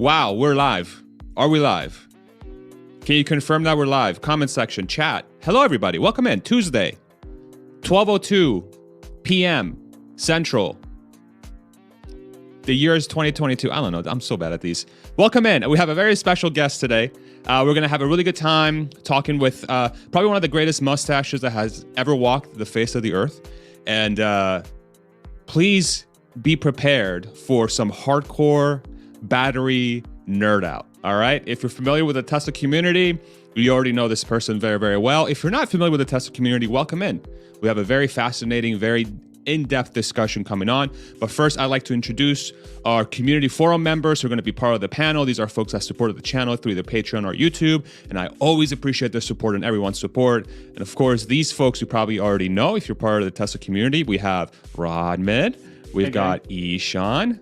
Wow, we're live. Are we live? Can you confirm that we're live? Comment section, chat. Hello, everybody. Welcome in. Tuesday, 12:02 p.m. Central. The year is 2022. I don't know. I'm so bad at these. Welcome in. We have a very special guest today. We're going to have a really good time talking with probably one of the greatest mustaches that has ever walked the face of the earth. And please be prepared for some hardcore battery nerd out. All right. If you're familiar with the Tesla community, you already know this person very, very well. If you're not familiar with the Tesla community, welcome in. We have a very fascinating, very in-depth discussion coming on. But first, I'd like to introduce our community forum members who are going to be part of the panel. These are folks that supported the channel through either Patreon or YouTube. And I always appreciate their support and everyone's support. And of course, these folks you probably already know if you're part of the Tesla community. We have Rodman. We've got Ishan.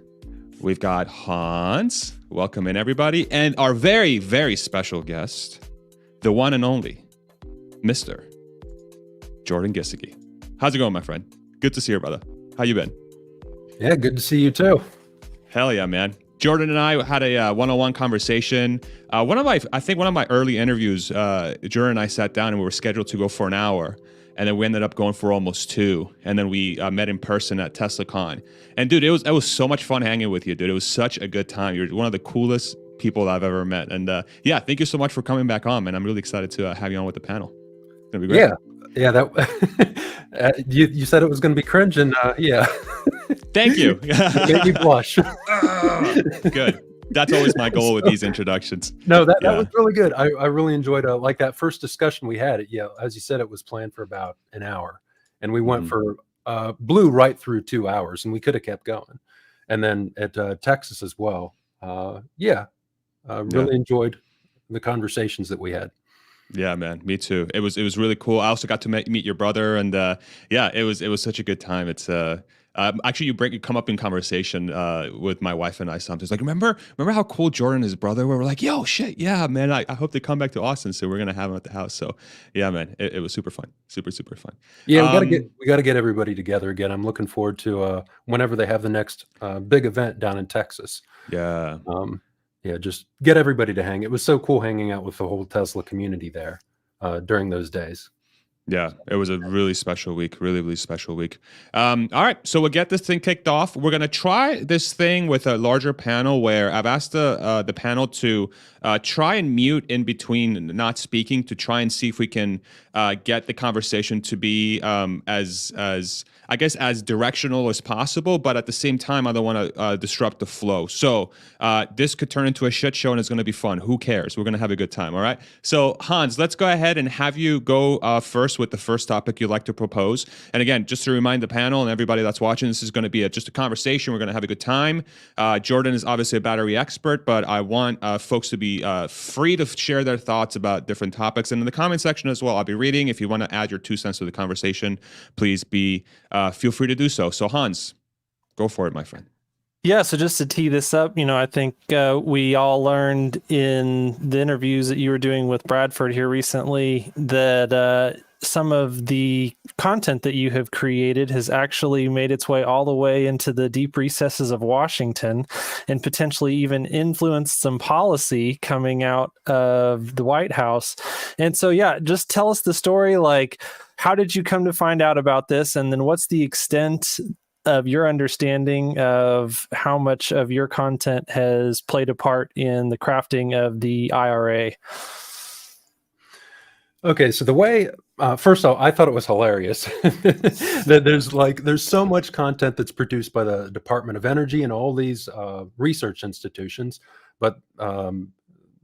We've got Hans. Welcome in, everybody. And our very, very special guest, the one and only, Mr. Jordan Giesige. How's it going, my friend? Good to see you, brother. How you been? Yeah, good to see you too. Hell yeah, man. Jordan and I had a one-on-one conversation. One of my early interviews, Jordan and I sat down and we were scheduled to go for an hour. And then we ended up going for almost 2. And then we met in person at TeslaCon. And dude, it was so much fun hanging with you, dude. It was such a good time. You're one of the coolest people I've ever met. And yeah, thank you so much for coming back on, man. I'm really excited to have you on with the panel. It's gonna be great. Yeah. That you said it was going to be cringe, and yeah. Thank you. It made me blush. Good. That's always my goal with these introductions. No, that was really good. I really enjoyed like that first discussion we had. Yeah, as you said, it was planned for about an hour, and we went for blew right through 2 hours, and we could have kept going. And then at Texas as well. Really enjoyed the conversations that we had. Yeah, man, me too. It was really cool. I also got to meet your brother, and yeah, it was such a good time. It's actually you come up in conversation with my wife and I sometimes like remember how cool Jordan and his brother were? We're like, yo, shit, yeah, man. I hope they come back to Austin, so we're gonna have them at the house. So yeah, man, it was super fun, super fun. Yeah, we gotta get everybody together again. I'm looking forward to whenever they have the next big event down in Texas. Yeah. Yeah, just get everybody to hang. It was so cool hanging out with the whole Tesla community there during those days. Yeah, it was a really special week, really special week. All right, so we'll get this thing kicked off. We're going to try this thing with a larger panel where I've asked the panel to try and mute in between not speaking to try and see if we can get the conversation to be as I guess as directional as possible, but at the same time, I don't want to disrupt the flow. So this could turn into a shit show and it's going to be fun. Who cares? We're going to have a good time, all right? So Hans, let's go ahead and have you go first with the first topic you'd like to propose. And again, just to remind the panel and everybody that's watching, this is going to be just a conversation. We're going to have a good time. Jordan is obviously a battery expert, but I want folks to be free to share their thoughts about different topics. And in the comment section as well, I'll be reading. If you want to add your 2 cents to the conversation, please feel free to do so. So Hans, go for it, my friend. Yeah, so just to tee this up, I think we all learned in the interviews that you were doing with Bradford here recently that some of the content that you have created has actually made its way all the way into the deep recesses of Washington and potentially even influenced some policy coming out of the White House. And so, yeah, just tell us the story. Like, how did you come to find out about this? And then what's the extent of your understanding of how much of your content has played a part in the crafting of the IRA? Okay, so the way first of all, I thought it was hilarious that there's so much content that's produced by the Department of Energy and all these research institutions, but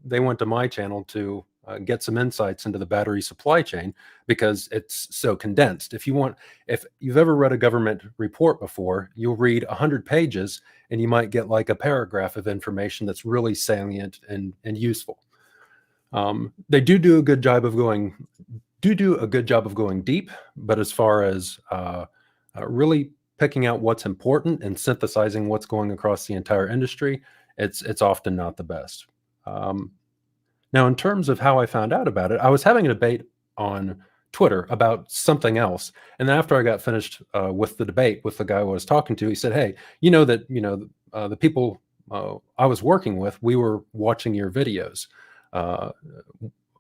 they went to my channel to get some insights into the battery supply chain because it's so condensed. If you've ever read a government report before, you'll read 100 pages and you might get like a paragraph of information that's really salient and useful. They do a good job of going deep, but as far as really picking out what's important and synthesizing what's going across the entire industry, it's often not the best. Now, in terms of how I found out about it, I was having a debate on Twitter about something else, and then after I got finished with the debate with the guy I was talking to, he said, "Hey, the people I was working with, we were watching your videos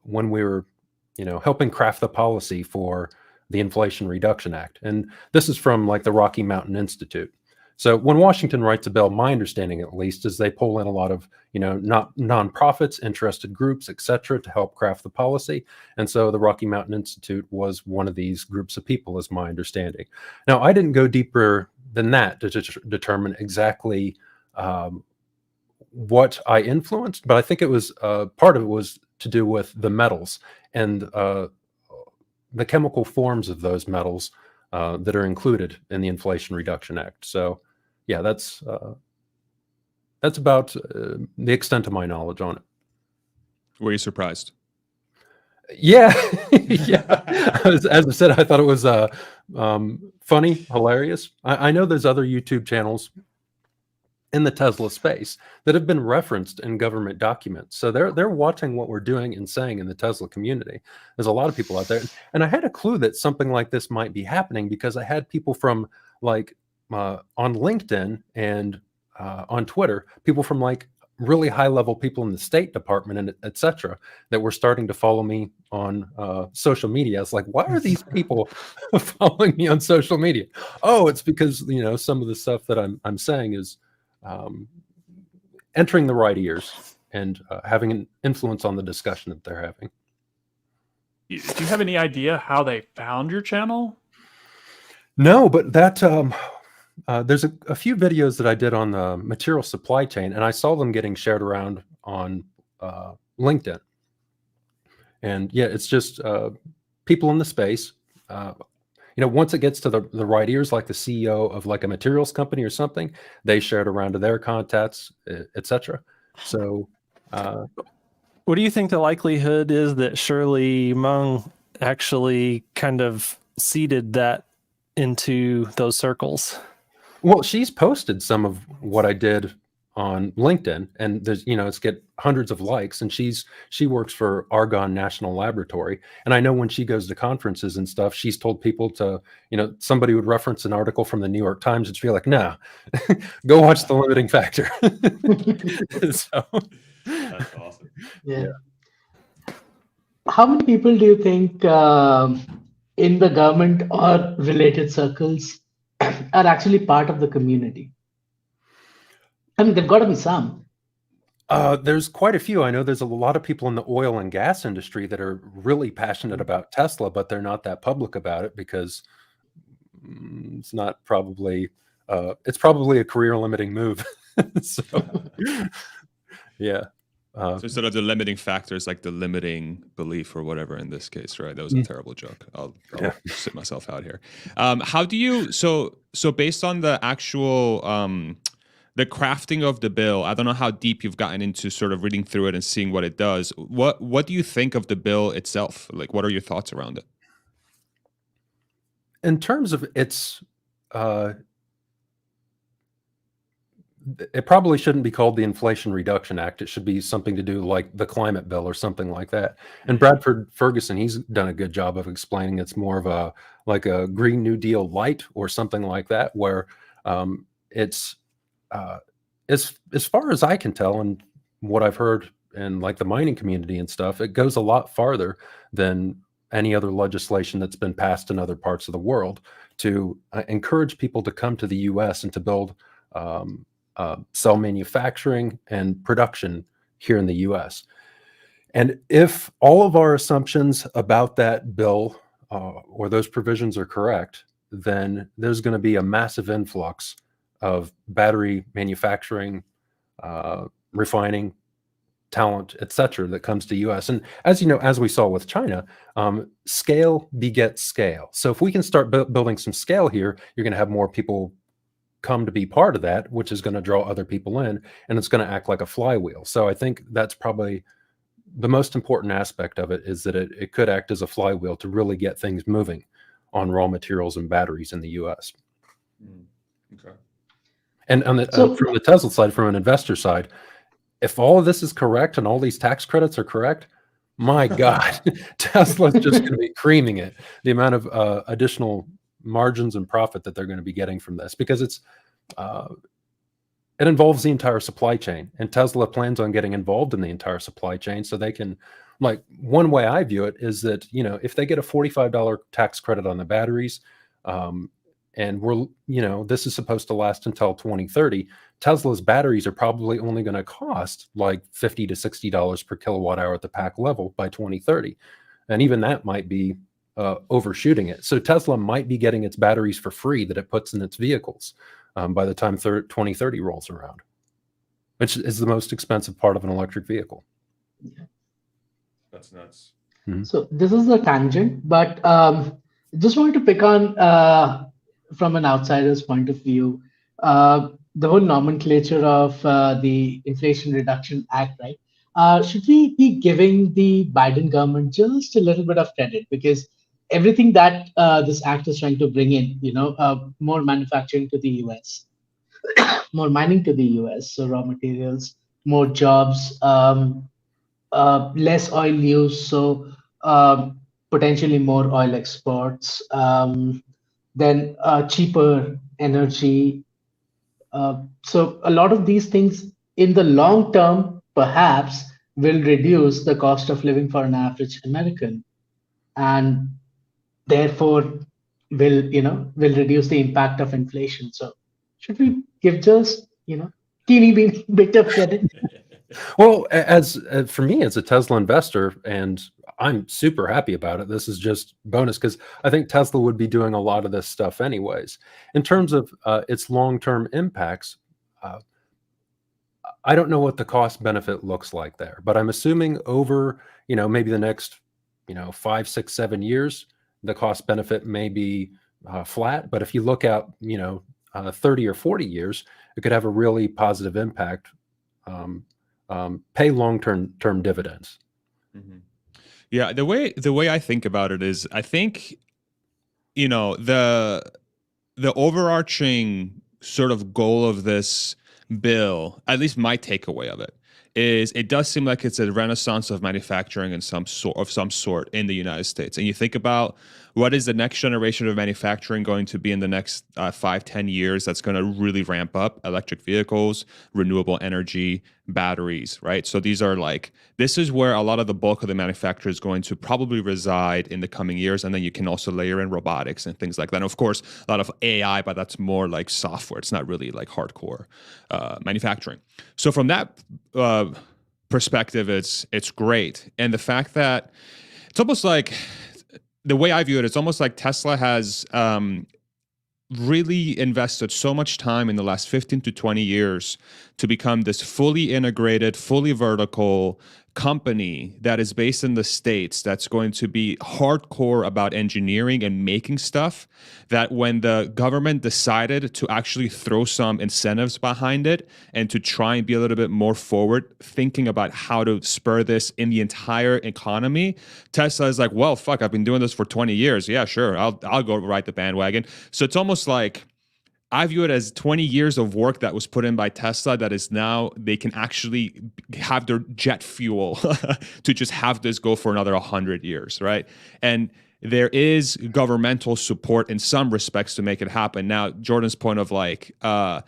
when we were, helping craft the policy for the Inflation Reduction Act. And this is from like the Rocky Mountain Institute. So when Washington writes a bill, my understanding at least is they pull in a lot of, not nonprofits, interested groups, et cetera, to help craft the policy. And so the Rocky Mountain Institute was one of these groups of people, is my understanding. Now, I didn't go deeper than that to determine exactly what I influenced, but I think it was part of it was to do with the metals and the chemical forms of those metals that are included in the Inflation Reduction Act. So, yeah, that's about the extent of my knowledge on it. Were you surprised? Yeah, yeah. As I said, I thought it was funny, hilarious. I know there's other YouTube channels in the Tesla space that have been referenced in government documents. So they're watching what we're doing and saying in the Tesla community. There's a lot of people out there. And I had a clue that something like this might be happening because I had people from like on LinkedIn and on Twitter, people from like really high level people in the State Department and et cetera, that were starting to follow me on social media. It's like, why are these people following me on social media? Oh, it's because, some of the stuff that I'm saying is entering the right ears and having an influence on the discussion that they're having. Do you have any idea how they found your channel? No, but that there's a few videos that I did on the material supply chain, and I saw them getting shared around on LinkedIn. And yeah, it's just people in the space. Once it gets to the right ears, like the CEO of like a materials company or something, they share it around to their contacts, etc. So, what do you think the likelihood is that Shirley Mung actually kind of seeded that into those circles? Well, she's posted some of what I did on LinkedIn, and there's, it's get hundreds of likes, and she works for Argonne National Laboratory. And I know when she goes to conferences and stuff, she's told people to, somebody would reference an article from the New York Times and she'd be like, no, go watch The Limiting Factor. So, that's awesome. Yeah. How many people do you think in the government or related circles are actually part of the community? I mean, there've got to be some. There's quite a few. I know there's a lot of people in the oil and gas industry that are really passionate about Tesla, but they're not that public about it because it's probably a career limiting move. So, yeah. So instead of the limiting factors, like the limiting belief or whatever in this case, right? That was a terrible joke. I'll sit myself out here. How do you, so based on the actual, the crafting of the bill, I don't know how deep you've gotten into sort of reading through it and seeing what it does. What do you think of the bill itself? Like, what are your thoughts around it? In terms of its, it probably shouldn't be called the Inflation Reduction Act. It should be something to do like the climate bill or something like that. And Bradford Ferguson, he's done a good job of explaining it's more of a Green New Deal light or something like that, where it's as far as I can tell and what I've heard in like the mining community and stuff, it goes a lot farther than any other legislation that's been passed in other parts of the world to encourage people to come to the U.S. and to build cell manufacturing and production here in the U.S. And if all of our assumptions about that bill or those provisions are correct, then there's going to be a massive influx of battery manufacturing, refining, talent, et cetera, that comes to U.S. And as you know, as we saw with China, scale begets scale. So if we can start building some scale here, you're going to have more people come to be part of that, which is going to draw other people in, and it's going to act like a flywheel. So I think that's probably the most important aspect of it, is that it could act as a flywheel to really get things moving on raw materials and batteries in the U.S. Okay. And on from the Tesla side, from an investor side, if all of this is correct and all these tax credits are correct, my God, Tesla's just going to be creaming it. The amount of additional margins and profit that they're going to be getting from this, because it's It involves the entire supply chain, and Tesla plans on getting involved in the entire supply chain so they can, like, one way I view it is that, if they get a $45 tax credit on the batteries, and this is supposed to last until 2030, Tesla's batteries are probably only going to cost like $50 to $60 per kilowatt hour at the pack level by 2030. And even that might be overshooting it. So Tesla might be getting its batteries for free that it puts in its vehicles by the time 2030 rolls around, which is the most expensive part of an electric vehicle. That's nuts. So this is a tangent, but just wanted to pick on, from an outsider's point of view, the whole nomenclature of the Inflation Reduction Act, right? Should we be giving the Biden government just a little bit of credit? Because everything that this act is trying to bring in, more manufacturing to the US, more mining to the US, so raw materials, more jobs, less oil use, so potentially more oil exports, then cheaper energy. So a lot of these things in the long term perhaps will reduce the cost of living for an average American, and therefore will reduce the impact of inflation. So should we give just teeny bit of credit? Well, as for me as a Tesla investor, and I'm super happy about it. This is just bonus because I think Tesla would be doing a lot of this stuff anyways. In terms of its long-term impacts, I don't know what the cost benefit looks like there, but I'm assuming over, maybe the next, 5, 6, 7 years, the cost benefit may be flat. But if you look out, 30 or 40 years, it could have a really positive impact, pay long-term dividends. Mm-hmm. Yeah, the way I think about it is, I think, the overarching sort of goal of this bill, at least my takeaway of it, is it does seem like it's a renaissance of manufacturing in some sort in the United States. And you think about what is the next generation of manufacturing going to be in the next 5-10 years that's going to really ramp up: electric vehicles, renewable energy, batteries, right? So this is where a lot of the bulk of the manufacturer is going to probably reside in the coming years. And then you can also layer in robotics and things like that. And of course, a lot of AI, but that's more like software. It's not really like hardcore manufacturing. So from that perspective, it's great. And the fact that it's almost like, the way I view it, it's almost like Tesla has really invested so much time in the last 15 to 20 years to become this fully integrated, fully vertical company that is based in the States, that's going to be hardcore about engineering and making stuff, that when the government decided to actually throw some incentives behind it and to try and be a little bit more forward thinking about how to spur this in the entire economy, Tesla is like, well, fuck, I've been doing this for 20 years. Yeah, sure, I'll go ride the bandwagon. So it's almost like, I view it as 20 years of work that was put in by Tesla that is now they can actually have their jet fuel to just have this go for another 100 years, right? And there is governmental support in some respects to make it happen. Now, Jordan's point of the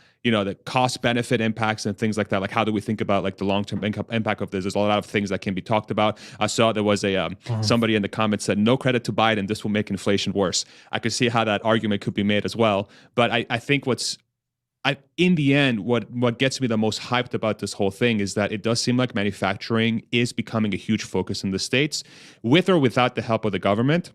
cost benefit impacts and things like that, like how do we think about like the long-term impact of this? There's a lot of things that can be talked about. I saw there was somebody in the comments said, no credit to Biden, this will make inflation worse. I could see how that argument could be made as well. But I think in the end, what gets me the most hyped about this whole thing is that it does seem like manufacturing is becoming a huge focus in the States, with or without the help of the government.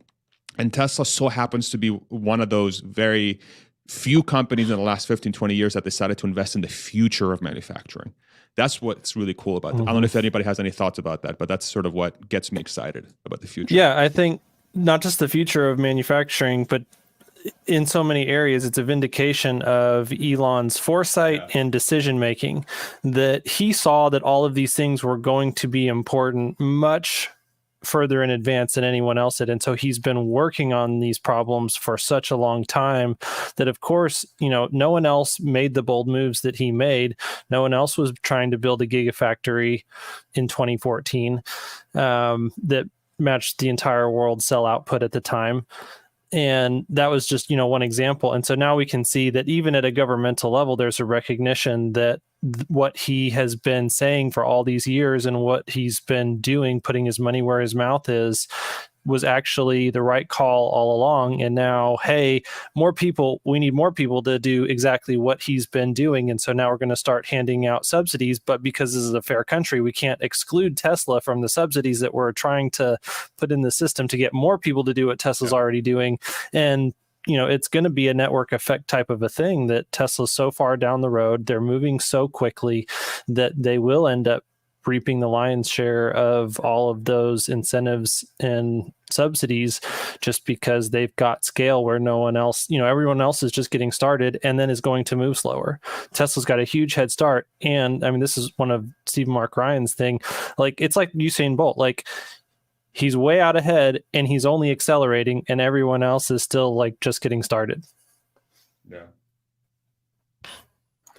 And Tesla so happens to be one of those very few companies in the last 15, 20 years that decided to invest in the future of manufacturing. That's what's really cool about it. I don't know if anybody has any thoughts about that, but that's sort of what gets me excited about the future. Yeah, I think not just the future of manufacturing, but in so many areas, it's a vindication of Elon's foresight and decision making, that he saw that all of these things were going to be important much further in advance than anyone else did. And so he's been working on these problems for such a long time that, of course, no one else made the bold moves that he made. No one else was trying to build a gigafactory in 2014 that matched the entire world cell output at the time. And that was just, one example. And so now we can see that even at a governmental level, there's a recognition that what he has been saying for all these years and what he's been doing, putting his money where his mouth is, was actually the right call all along. And now, hey, we need more people to do exactly what he's been doing. And so now we're going to start handing out subsidies. But because this is a fair country, we can't exclude Tesla from the subsidies that we're trying to put in the system to get more people to do what Tesla's already doing. And it's going to be a network effect type of a thing that Tesla's so far down the road. They're moving so quickly that they will end up reaping the lion's share of all of those incentives and subsidies, just because they've got scale where no one else, everyone else is just getting started and then is going to move slower. Tesla's got a huge head start. And I mean, this is one of Stephen Mark Ryan's thing. Like, it's like Usain Bolt. Like, he's way out ahead and he's only accelerating, and everyone else is still like just getting started. Yeah.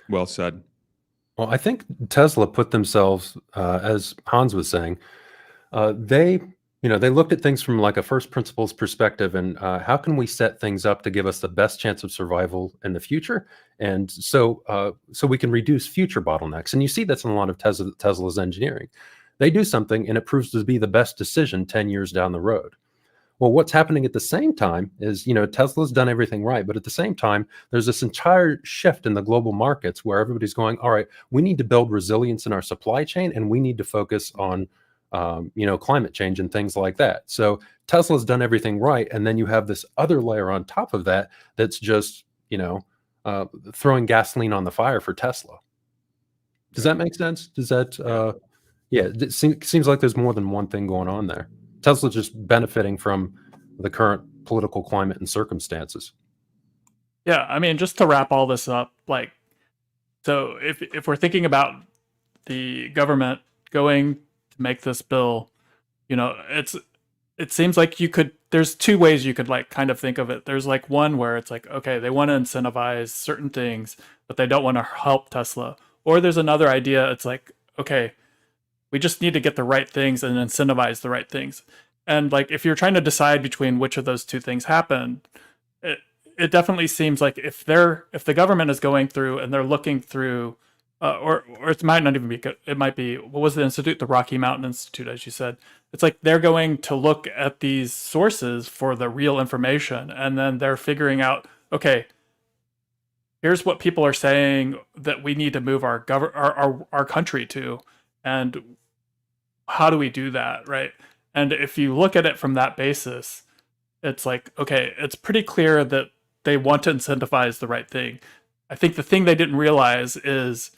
Well said. Well, I think Tesla put themselves, as Hans was saying, they looked at things from like a first principles perspective, and how can we set things up to give us the best chance of survival in the future, and so we can reduce future bottlenecks. And you see that's in a lot of Tesla's engineering. They do something, and it proves to be the best decision 10 years down the road. Well, what's happening at the same time is, Tesla's done everything right, but at the same time, there's this entire shift in the global markets where everybody's going, all right, we need to build resilience in our supply chain, and we need to focus on, climate change and things like that. So Tesla's done everything right, and then you have this other layer on top of that that's just, throwing gasoline on the fire for Tesla. Does that make sense? Does that? Yeah, it seems like there's more than one thing going on there. Tesla's just benefiting from the current political climate and circumstances. Yeah, I mean, just to wrap all this up, so if we're thinking about the government going to make this bill, it seems like there's two ways you could kind of think of it. There's one where it's like, okay, they want to incentivize certain things, but they don't want to help Tesla. Or there's another idea. It's like, okay, we just need to get the right things and incentivize the right things. And if you're trying to decide between which of those two things happen, it definitely seems like if the government is going through and they're looking through, or it might not even be, it might be, what was the institute? The Rocky Mountain Institute, as you said. It's like they're going to look at these sources for the real information, and then they're figuring out, okay, here's what people are saying that we need to move our country to, and how do we do that, right? And if you look at it from that basis, it's like, okay, it's pretty clear that they want to incentivize the right thing. I think the thing they didn't realize is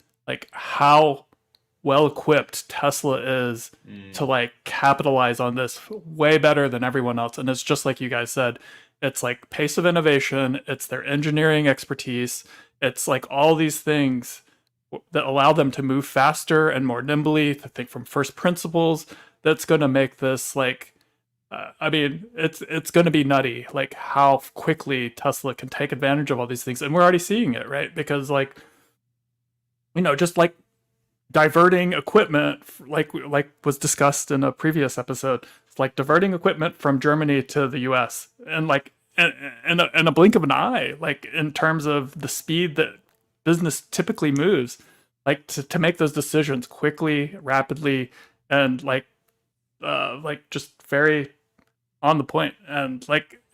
how well equipped Tesla is to capitalize on this way better than everyone else. And it's just like you guys said, it's pace of innovation, it's their engineering expertise, it's all these things that allow them to move faster and more nimbly, to think from first principles. That's going to make this it's going to be nutty, how quickly Tesla can take advantage of all these things. And we're already seeing it, right? Because just diverting equipment, like was discussed in a previous episode, it's diverting equipment from Germany to the US, and in a blink of an eye, in terms of the speed that business typically moves, to make those decisions quickly, rapidly, and just very on the point. And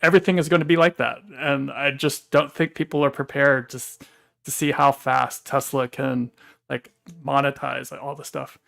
everything is going to be like that. And I just don't think people are prepared to see how fast Tesla can monetize all the stuff.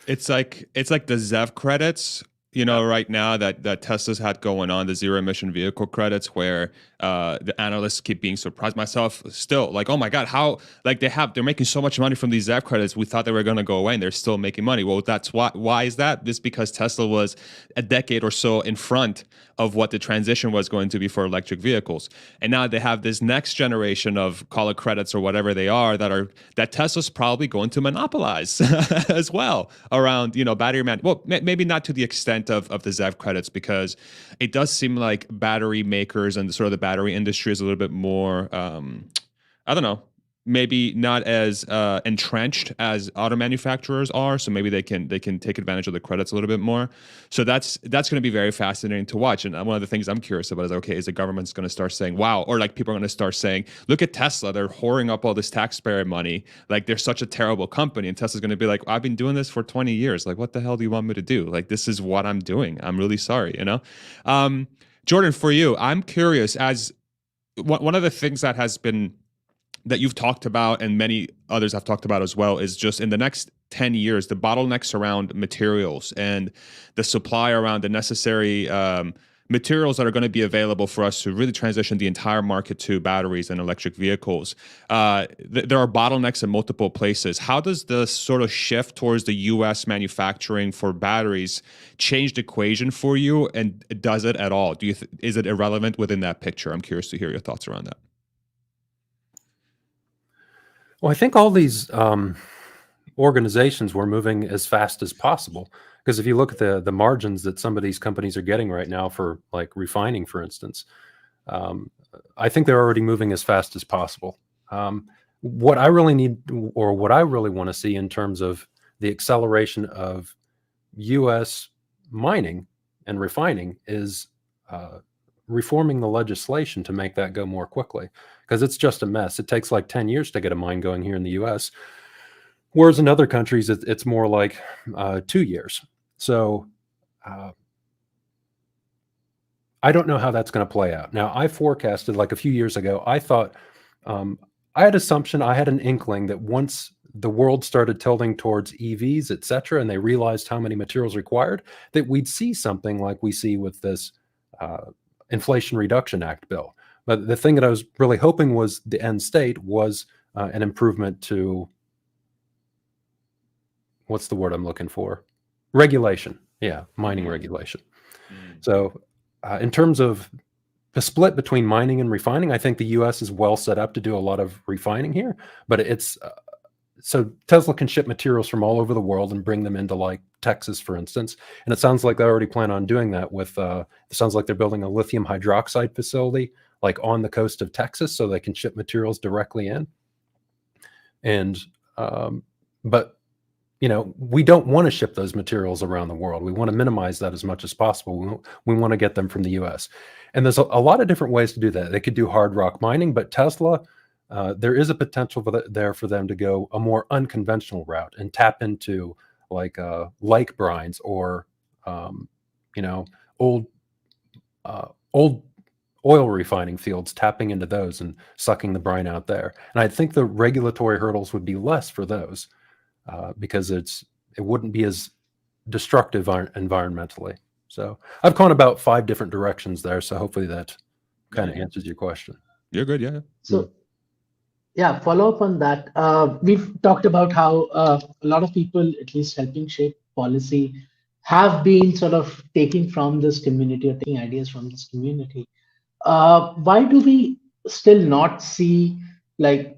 It's like the ZEV credits, right now that Tesla's had going on, the zero emission vehicle credits, where the analysts keep being surprised, myself still, oh my God, how they're making so much money from these ZEV credits. We thought they were going to go away, and they're still making money. Well, that's why is that? This because Tesla was a decade or so in front of what the transition was going to be for electric vehicles. And now they have this next generation of, call it credits or whatever they are, that Tesla's probably going to monopolize as well around, battery well, maybe not to the extent of the ZEV credits, because it does seem like battery makers and sort of the battery industry is a little bit more, I don't know, maybe not as entrenched as auto manufacturers are, so maybe they can take advantage of the credits a little bit more. So that's going to be very fascinating to watch. And one of the things I'm curious about is, okay, is the government's going to start saying, wow, or like people are going to start saying, look at Tesla, they're whoring up all this taxpayer money, like they're such a terrible company, and Tesla's going to be like, I've been doing this for 20 years, like what the hell do you want me to do? Like this is what I'm doing, I'm really sorry, you know. Jordan, for you, I'm curious, as one of the things that has been that you've talked about and many others have talked about as well is just in the next 10 years, the bottlenecks around materials and the supply around the necessary materials that are going to be available for us to really transition the entire market to batteries and electric vehicles. There are bottlenecks in multiple places. How does the sort of shift towards the U.S. manufacturing for batteries change the equation for you? And does it at all? Is it irrelevant within that picture? I'm curious to hear your thoughts around that. Well, I think all these organizations were moving as fast as possible, because if you look at the margins that some of these companies are getting right now for like refining, for instance, I think they're already moving as fast as possible. What I really need, or what I really want to see in terms of the acceleration of U.S. mining and refining is reforming the legislation to make that go more quickly, because it's just a mess. It takes like 10 years to get a mine going here in the US, whereas in other countries it's more like 2 years. So I don't know how that's going to play out. Now, I forecasted like a few years ago, I thought, I had an inkling that once the world started tilting towards EVs, et cetera, and they realized how many materials required, that we'd see something like we see with this Inflation Reduction Act bill. But the thing that I was really hoping was the end state was an improvement to, what's the word I'm looking for? Regulation. Yeah, mining regulation. So in terms of the split between mining and refining, I think the U.S. is well set up to do a lot of refining here, but it's so Tesla can ship materials from all over the world and bring them into like Texas, for instance. And it sounds like they already plan on doing that with, it sounds like they're building a lithium hydroxide facility like on the coast of Texas so they can ship materials directly in. And, but, you know, we don't want to ship those materials around the world. We want to minimize that as much as possible. We want to get them from the US. And there's a lot of different ways to do that. They could do hard rock mining, but Tesla, there is a potential there for them to go a more unconventional route and tap into like brines or you know, old oil refining fields, tapping into those and sucking the brine out there. And I think the regulatory hurdles would be less for those because it wouldn't be as destructive environmentally. So I've gone about 5 different directions there. So hopefully that kind of answers your question. You're good, yeah. So yeah, follow up on that. We've talked about how a lot of people, at least helping shape policy, have been sort of taking from this community or taking ideas from this community. Why do we still not see like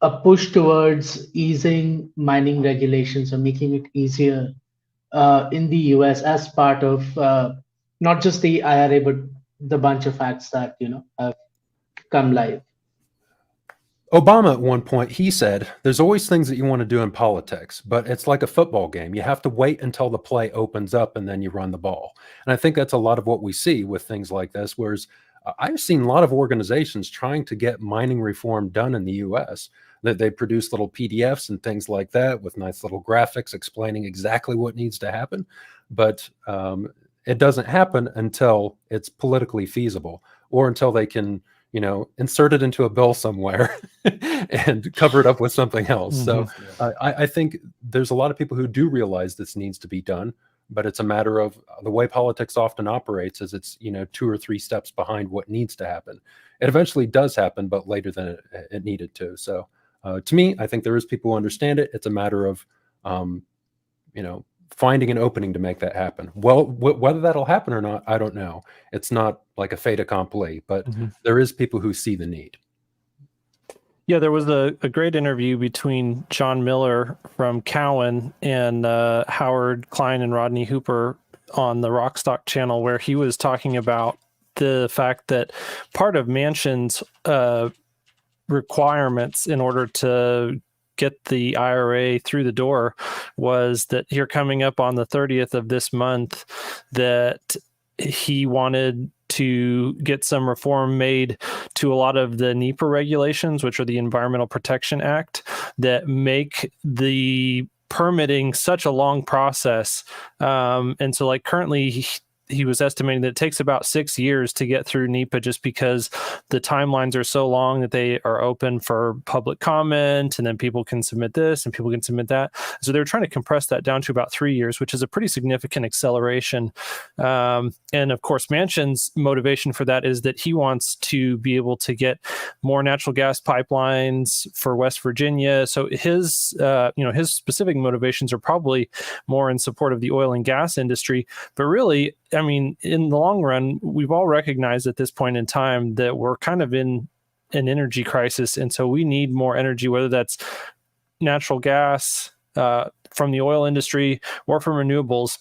a push towards easing mining regulations or making it easier in the US as part of not just the IRA, but the bunch of acts that, you know, have come live? Obama at one point, he said, there's always things that you want to do in politics, but it's like a football game. You have to wait until the play opens up and then you run the ball. And I think that's a lot of what we see with things like this, whereas I've seen a lot of organizations trying to get mining reform done in the US, that they produce little PDFs and things like that with nice little graphics explaining exactly what needs to happen. But it doesn't happen until it's politically feasible or until they can, you know, insert it into a bill somewhere and cover it up with something else. Mm-hmm. So I think there's a lot of people who do realize this needs to be done, but it's a matter of the way politics often operates is it's, you know, 2 or 3 steps behind what needs to happen. It eventually does happen, but later than it needed to. So to me, I think there is people who understand it. It's a matter of, you know, finding an opening to make that happen. Well, whether that'll happen or not, I don't know. It's not like a fait accompli, but there is people who see the need. Yeah, there was a great interview between John Miller from Cowen and Howard Klein and Rodney Hooper on the Rockstock channel, where he was talking about the fact that part of Manchin's requirements in order to get the IRA through the door was that here coming up on the 30th of this month, that he wanted to get some reform made to a lot of the NEPA regulations, which are the Environmental Protection Act, that make the permitting such a long process. And so like currently he was estimating that it takes about 6 years to get through NEPA just because the timelines are so long that they are open for public comment, and then people can submit this and people can submit that. So they're trying to compress that down to about 3 years, which is a pretty significant acceleration. And of course, Manchin's motivation for that is that he wants to be able to get more natural gas pipelines for West Virginia. So his specific motivations are probably more in support of the oil and gas industry, but really, I mean, in the long run, we've all recognized at this point in time that we're kind of in an energy crisis. And so we need more energy, whether that's natural gas from the oil industry or from renewables.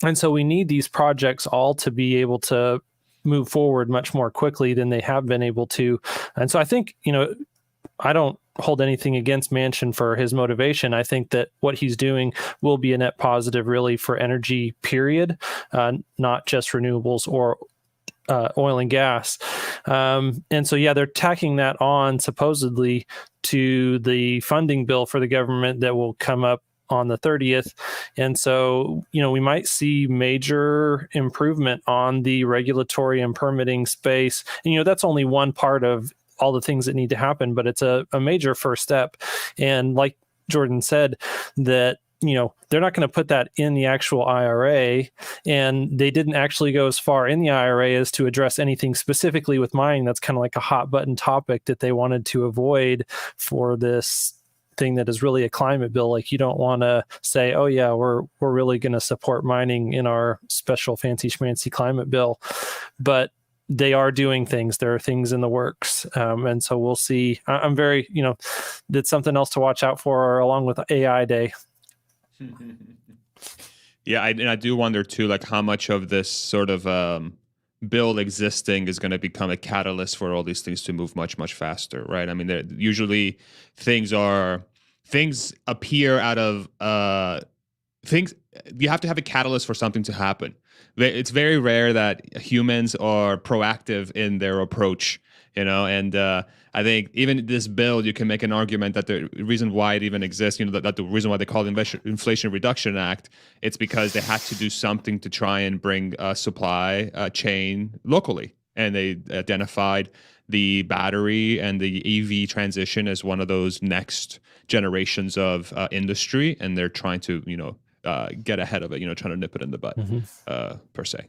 And so we need these projects all to be able to move forward much more quickly than they have been able to. And so I think, I don't hold anything against Manchin for his motivation. I think that what he's doing will be a net positive really for energy, period, not just renewables or oil and gas. And so, yeah, they're tacking that on supposedly to the funding bill for the government that will come up on the 30th. And so, we might see major improvement on the regulatory and permitting space. And, that's only one part of all the things that need to happen, but it's a major first step. And like Jordan said, that, they're not going to put that in the actual IRA, and they didn't actually go as far in the IRA as to address anything specifically with mining. That's kind of like a hot button topic that they wanted to avoid for this thing that is really a climate bill. Like, you don't want to say, oh yeah, we're really going to support mining in our special fancy schmancy climate bill, but they are doing things. There are things in the works. And so we'll see. I'm very, that's something else to watch out for along with AI Day. Yeah, I do wonder too, like how much of this sort of bill existing is going to become a catalyst for all these things to move much, much faster, right? I mean, usually things appear out of things. You have to have a catalyst for something to happen. It's very rare that humans are proactive in their approach, and I think even this bill, you can make an argument that the reason why it even exists, that the reason why they call it Inflation Reduction Act, it's because they had to do something to try and bring a supply chain locally. And they identified the battery and the EV transition as one of those next generations of industry. And they're trying to, get ahead of it, trying to nip it in the butt, per se.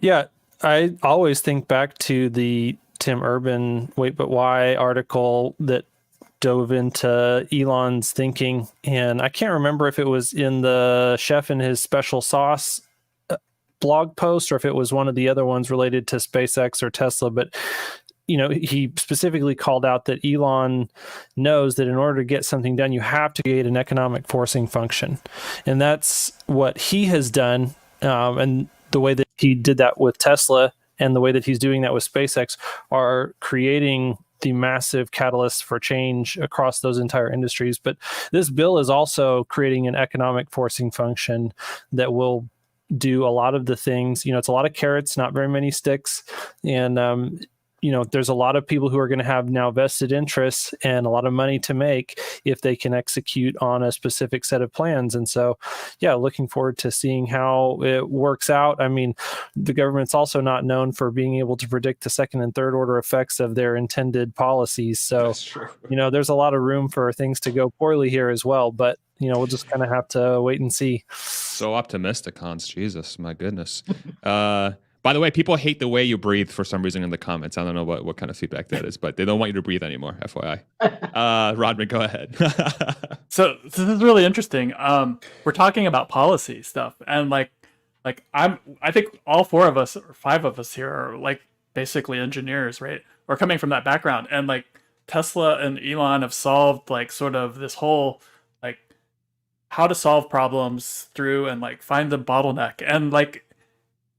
Yeah. I always think back to the Tim Urban Wait But Why article that dove into Elon's thinking. And I can't remember if it was in the Chef and His Special Sauce blog post or if it was one of the other ones related to SpaceX or Tesla, but he specifically called out that Elon knows that in order to get something done, you have to create an economic forcing function. And that's what he has done. And the way that he did that with Tesla and the way that he's doing that with SpaceX are creating the massive catalyst for change across those entire industries. But this bill is also creating an economic forcing function that will do a lot of the things. It's a lot of carrots, not very many sticks. And, there's a lot of people who are going to have now vested interests and a lot of money to make if they can execute on a specific set of plans. And so, yeah, looking forward to seeing how it works out. I mean, the government's also not known for being able to predict the second and third order effects of their intended policies. So, there's a lot of room for things to go poorly here as well. But, we'll just kind of have to wait and see. So optimistic, Hans. Jesus, my goodness. By the way, people hate the way you breathe for some reason in the comments. I don't know what kind of feedback that is, but they don't want you to breathe anymore, FYI. Rodman, go ahead. So this is really interesting. We're talking about policy stuff, and I think all four of us or five of us here are basically engineers, right? We're coming from that background, and Tesla and Elon have solved sort of this whole how to solve problems through and find the bottleneck, and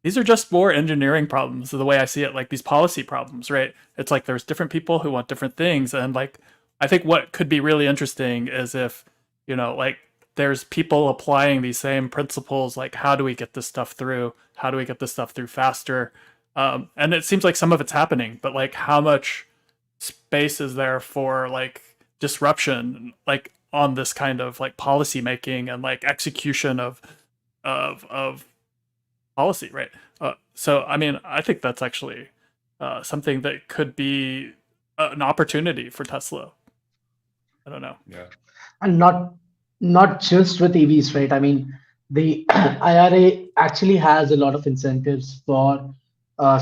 these are just more engineering problems, the way I see it, like these policy problems, right? It's like there's different people who want different things. And like, I think what could be really interesting is if, like there's people applying these same principles, like how do we get this stuff through? How do we get this stuff through faster? And it seems like some of it's happening, but like how much space is there for like disruption, like on this kind of like policy making and like execution of policy, right? So, I mean, I think that's actually something that could be an opportunity for Tesla. I don't know. Yeah. And not just with EVs, right? I mean, the IRA actually has a lot of incentives for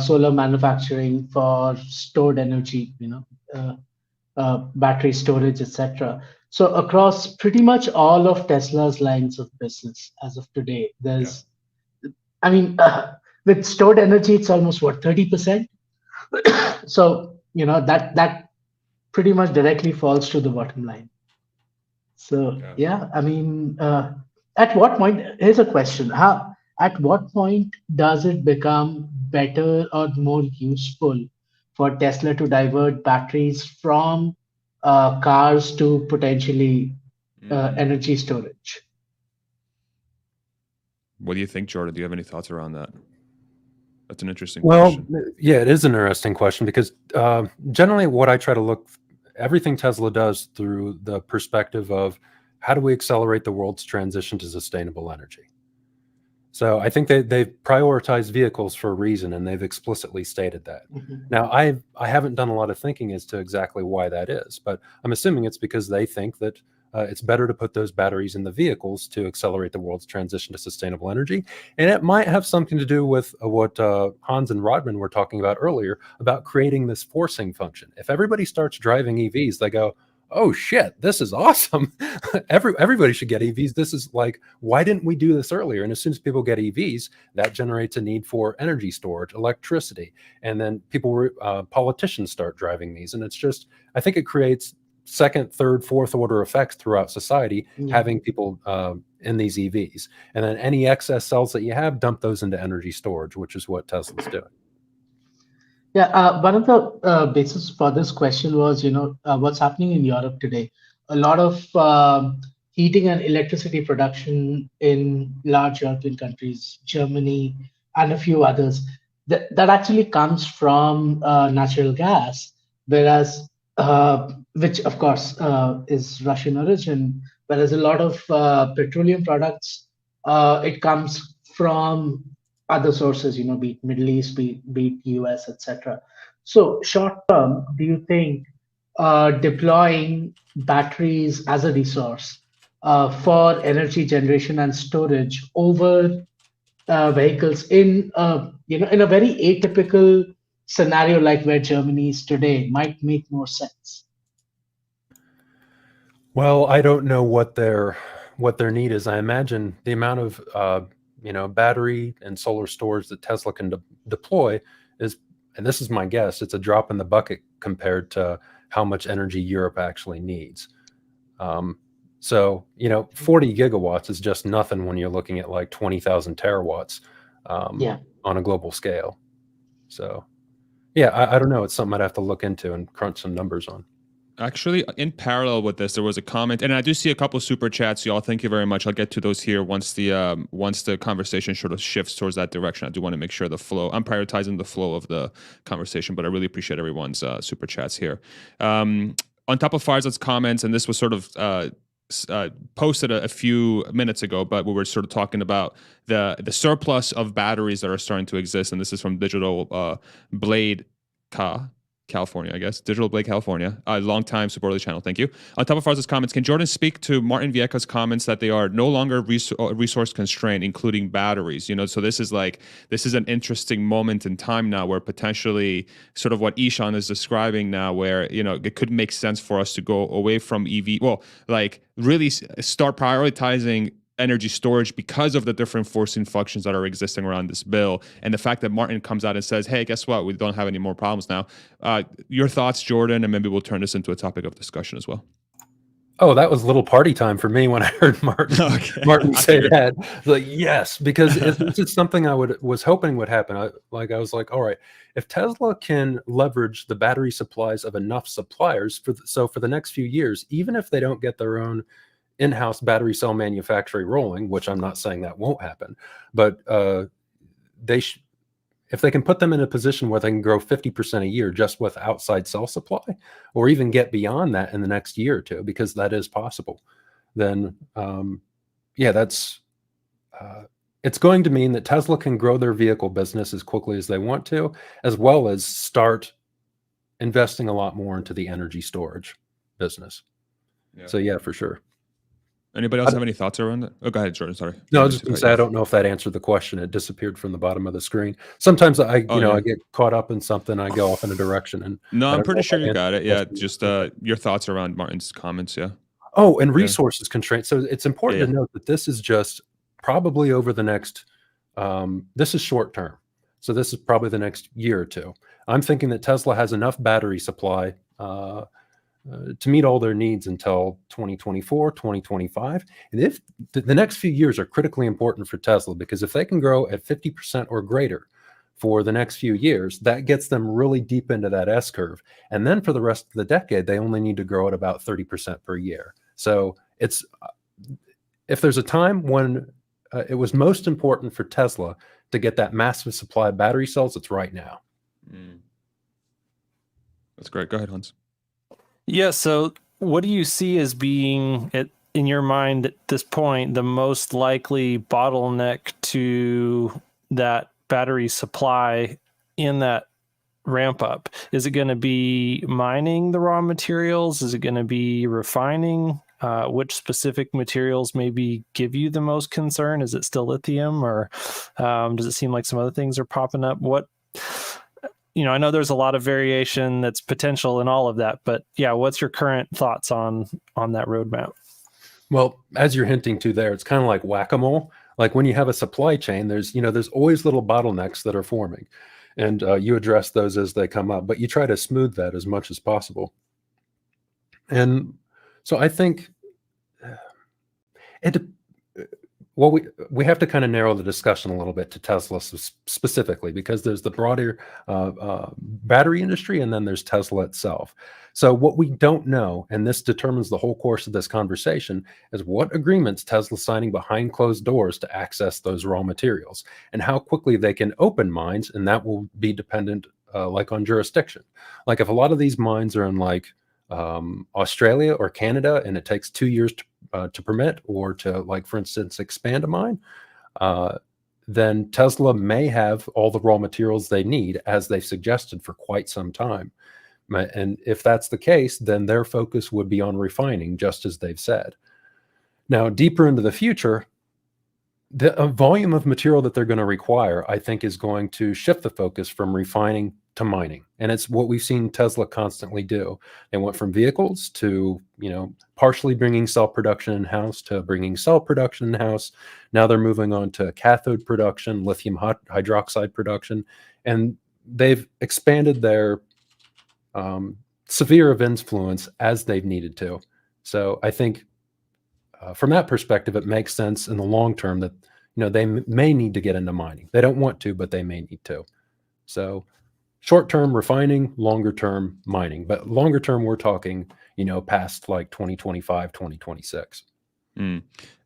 solar manufacturing, for stored energy, battery storage, etc. So across pretty much all of Tesla's lines of business as of today, there's, I mean, with stored energy, it's almost what, 30%. So that pretty much directly falls to the bottom line. So I mean, at what point? Here's a question: at what point does it become better or more useful for Tesla to divert batteries from cars to potentially energy storage? What do you think, Jordan? Do you have any thoughts around that? That's an interesting Well, question. yeah, it is an interesting question because generally what I try to look, everything Tesla does through the perspective of how do we accelerate the world's transition to sustainable energy. So I think they've prioritized vehicles for a reason, and they've explicitly stated that. Now, I haven't done a lot of thinking as to exactly why that is, but I'm assuming it's because they think that it's better to put those batteries in the vehicles to accelerate the world's transition to sustainable energy. And it might have something to do with what Hans and Rodman were talking about earlier about creating this forcing function. If everybody starts driving EVs, they go, oh shit, this is awesome. Everybody should get EVs. This is like, why didn't we do this earlier? And as soon as people get EVs, that generates a need for energy storage, electricity. And then politicians start driving these. And it's just, I think it creates second, third, fourth order effects throughout society, having people in these EVs. And then any excess cells that you have, dump those into energy storage, which is what Tesla's doing. Yeah, one of the basis for this question was, what's happening in Europe today. A lot of heating and electricity production in large European countries, Germany, and a few others, that actually comes from natural gas, whereas, which of course is Russian origin, whereas a lot of petroleum products, it comes from other sources, be it Middle East, be it US, etc. So short term, do you think deploying batteries as a resource for energy generation and storage over vehicles in in a very atypical scenario like where Germany is today might make more sense? Well, I don't know what their need is. I imagine the amount of battery and solar storage that Tesla can deploy is, and this is my guess, it's a drop in the bucket compared to how much energy Europe actually needs. So 40 gigawatts is just nothing when you're looking at like 20,000 terawatts on a global scale. So I don't know. It's something I'd have to look into and crunch some numbers on. Actually, in parallel with this, there was a comment, and I do see a couple of super chats. Y'all, thank you very much. I'll get to those here once the conversation sort of shifts towards that direction. I do want to make sure the flow. I'm prioritizing the flow of the conversation, but I really appreciate everyone's super chats here. On top of Farzad's comments, and this was sort of posted a few minutes ago, but we were sort of talking about the surplus of batteries that are starting to exist, and this is from Digital Blade California, I guess. Digital Blade California, a long-time supporter of the channel. Thank you. On top of Farzad's comments, can Jordan speak to Martin Viecha's comments that they are no longer resource constrained, including batteries? So this is an interesting moment in time now where potentially sort of what Ishan is describing now, where it could make sense for us to go away from EV. Well, like really start prioritizing energy storage because of the different forcing functions that are existing around this bill, and the fact that Martin comes out and says, hey, guess what, we don't have any more problems now. Your thoughts, Jordan, and maybe we'll turn this into a topic of discussion as well. Oh, that was a little party time for me when I heard Okay. Martin I say figured. that. Like, yes, because this is something I was hoping would happen. I was like, all right, if Tesla can leverage the battery supplies of enough suppliers for the next few years, even if they don't get their own in-house battery cell manufacturing rolling, which I'm not saying that won't happen, but if they can put them in a position where they can grow 50% a year just with outside cell supply, or even get beyond that in the next year or two, because that is possible, then that's it's going to mean that Tesla can grow their vehicle business as quickly as they want to, as well as start investing a lot more into the energy storage business. Yeah. So yeah, for sure. Anybody else have any thoughts around that? Oh, go ahead, Jordan. Sorry. No, I was just going to say, I don't know if that answered the question. It disappeared from the bottom of the screen. Sometimes I get caught up in something. I go off in a direction, and No, I I'm don't know pretty if sure I you answered got the it. Yeah, question. just your thoughts around Martin's comments. Yeah. Oh, and resources constraints. So it's important Yeah. to note that this is just probably over the next. This is short term, so this is probably the next year or two. I'm thinking that Tesla has enough battery supply to meet all their needs until 2024, 2025. And if the next few years are critically important for Tesla, because if they can grow at 50% or greater for the next few years, that gets them really deep into that S curve. And then for the rest of the decade, they only need to grow at about 30% per year. So it's if there's a time when it was most important for Tesla to get that massive supply of battery cells, it's right now. That's great. Go ahead, Hans. Yeah. So, what do you see as being, in your mind at this point, the most likely bottleneck to that battery supply in that ramp up? Is it going to be mining the raw materials? Is it going to be refining? Which specific materials maybe give you the most concern? Is it still lithium, or does it seem like some other things are popping up? I know there's a lot of variation that's potential in all of that, but yeah, what's your current thoughts on that roadmap? Well, as you're hinting to there, it's kind of like whack-a-mole. Like when you have a supply chain, there's always little bottlenecks that are forming, and you address those as they come up, but you try to smooth that as much as possible. And so I think we have to kind of narrow the discussion a little bit to Tesla specifically, because there's the broader battery industry, and then there's Tesla itself. So what we don't know, and this determines the whole course of this conversation, is what agreements Tesla's signing behind closed doors to access those raw materials, and how quickly they can open mines, and that will be dependent on jurisdiction. Like if a lot of these mines are in Australia or Canada, and it takes 2 years to permit, or to, for instance, expand a mine, then Tesla may have all the raw materials they need, as they've suggested, for quite some time. And if that's the case, then their focus would be on refining, just as they've said. Now, deeper into the future, the volume of material that they're going to require, I think, is going to shift the focus from refining to mining. And it's what we've seen Tesla constantly do. They went from vehicles to, partially bringing cell production in-house, to bringing cell production in-house. Now they're moving on to cathode production, lithium hydroxide production, and they've expanded their sphere of influence as they've needed to. So I think from that perspective, it makes sense in the long term that they may need to get into mining. They don't want to, but they may need to. So short term refining, longer term mining. But longer term, we're talking past 2025, 2026.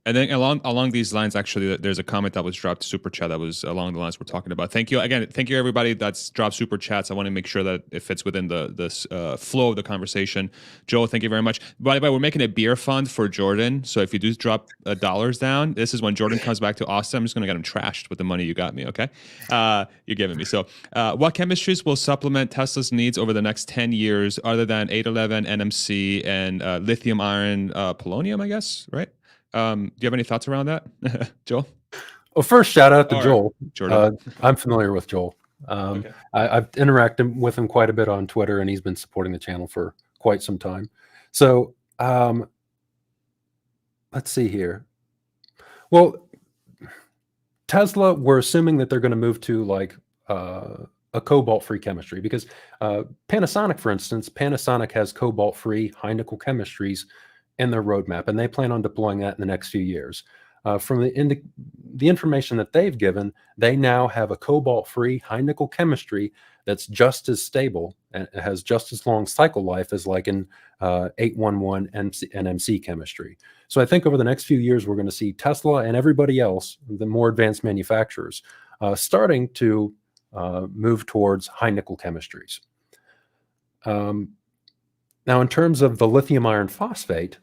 And then along these lines, actually, there's a comment that was dropped, super chat, that was along the lines we're talking about. Thank you again. Thank you, everybody that's dropped super chats. I want to make sure that it fits within the flow of the conversation. Joel, thank you very much. By the way, we're making a beer fund for Jordan. So if you do drop dollars down, this is when Jordan comes back to Austin. I'm just going to get him trashed with the money you got me, okay? You're giving me. So what chemistries will supplement Tesla's needs over the next 10 years other than 811, NMC, and lithium iron polonium, I guess, right? Do you have any thoughts around that, Joel? Well, first, shout out to Joel. Jordan. I'm familiar with Joel. Okay. I've interacted with him quite a bit on Twitter, and he's been supporting the channel for quite some time. So let's see here. Well, Tesla, we're assuming that they're going to move to a cobalt-free chemistry, because Panasonic, for instance, Panasonic has cobalt-free high nickel chemistries in their roadmap, and they plan on deploying that in the next few years. From the information that they've given, they now have a cobalt-free high nickel chemistry that's just as stable and has just as long cycle life as like an 811 NMC chemistry. So I think over the next few years, we're going to see Tesla and everybody else, the more advanced manufacturers, starting to move towards high nickel chemistries. Now, in terms of the lithium iron phosphate,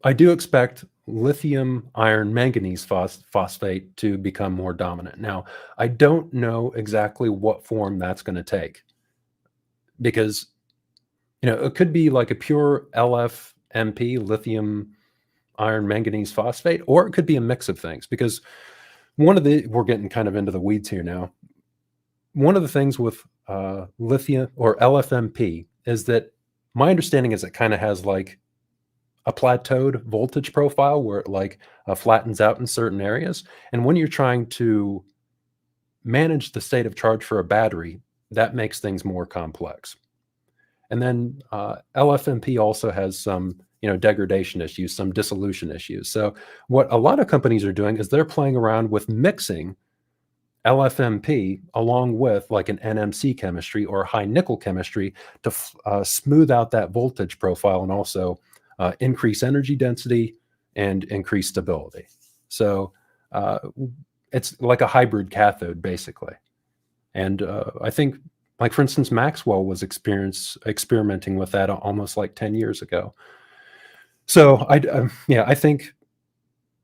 I do expect lithium iron manganese phosphate to become more dominant. Now, I don't know exactly what form that's going to take, because it could be like a pure LFMP, lithium iron manganese phosphate, or it could be a mix of things, because we're getting kind of into the weeds here now. One of the things with lithium or LFMP is that my understanding is it kind of has like a plateaued voltage profile where it like flattens out in certain areas. And when you're trying to manage the state of charge for a battery, that makes things more complex. And then LFMP also has some degradation issues, some dissolution issues. So what a lot of companies are doing is they're playing around with mixing LFMP along with like an NMC chemistry or high nickel chemistry to smooth out that voltage profile and also increase energy density and increase stability. So it's like a hybrid cathode, basically. And I think, like, for instance, Maxwell was experimenting with that almost like 10 years ago. So I think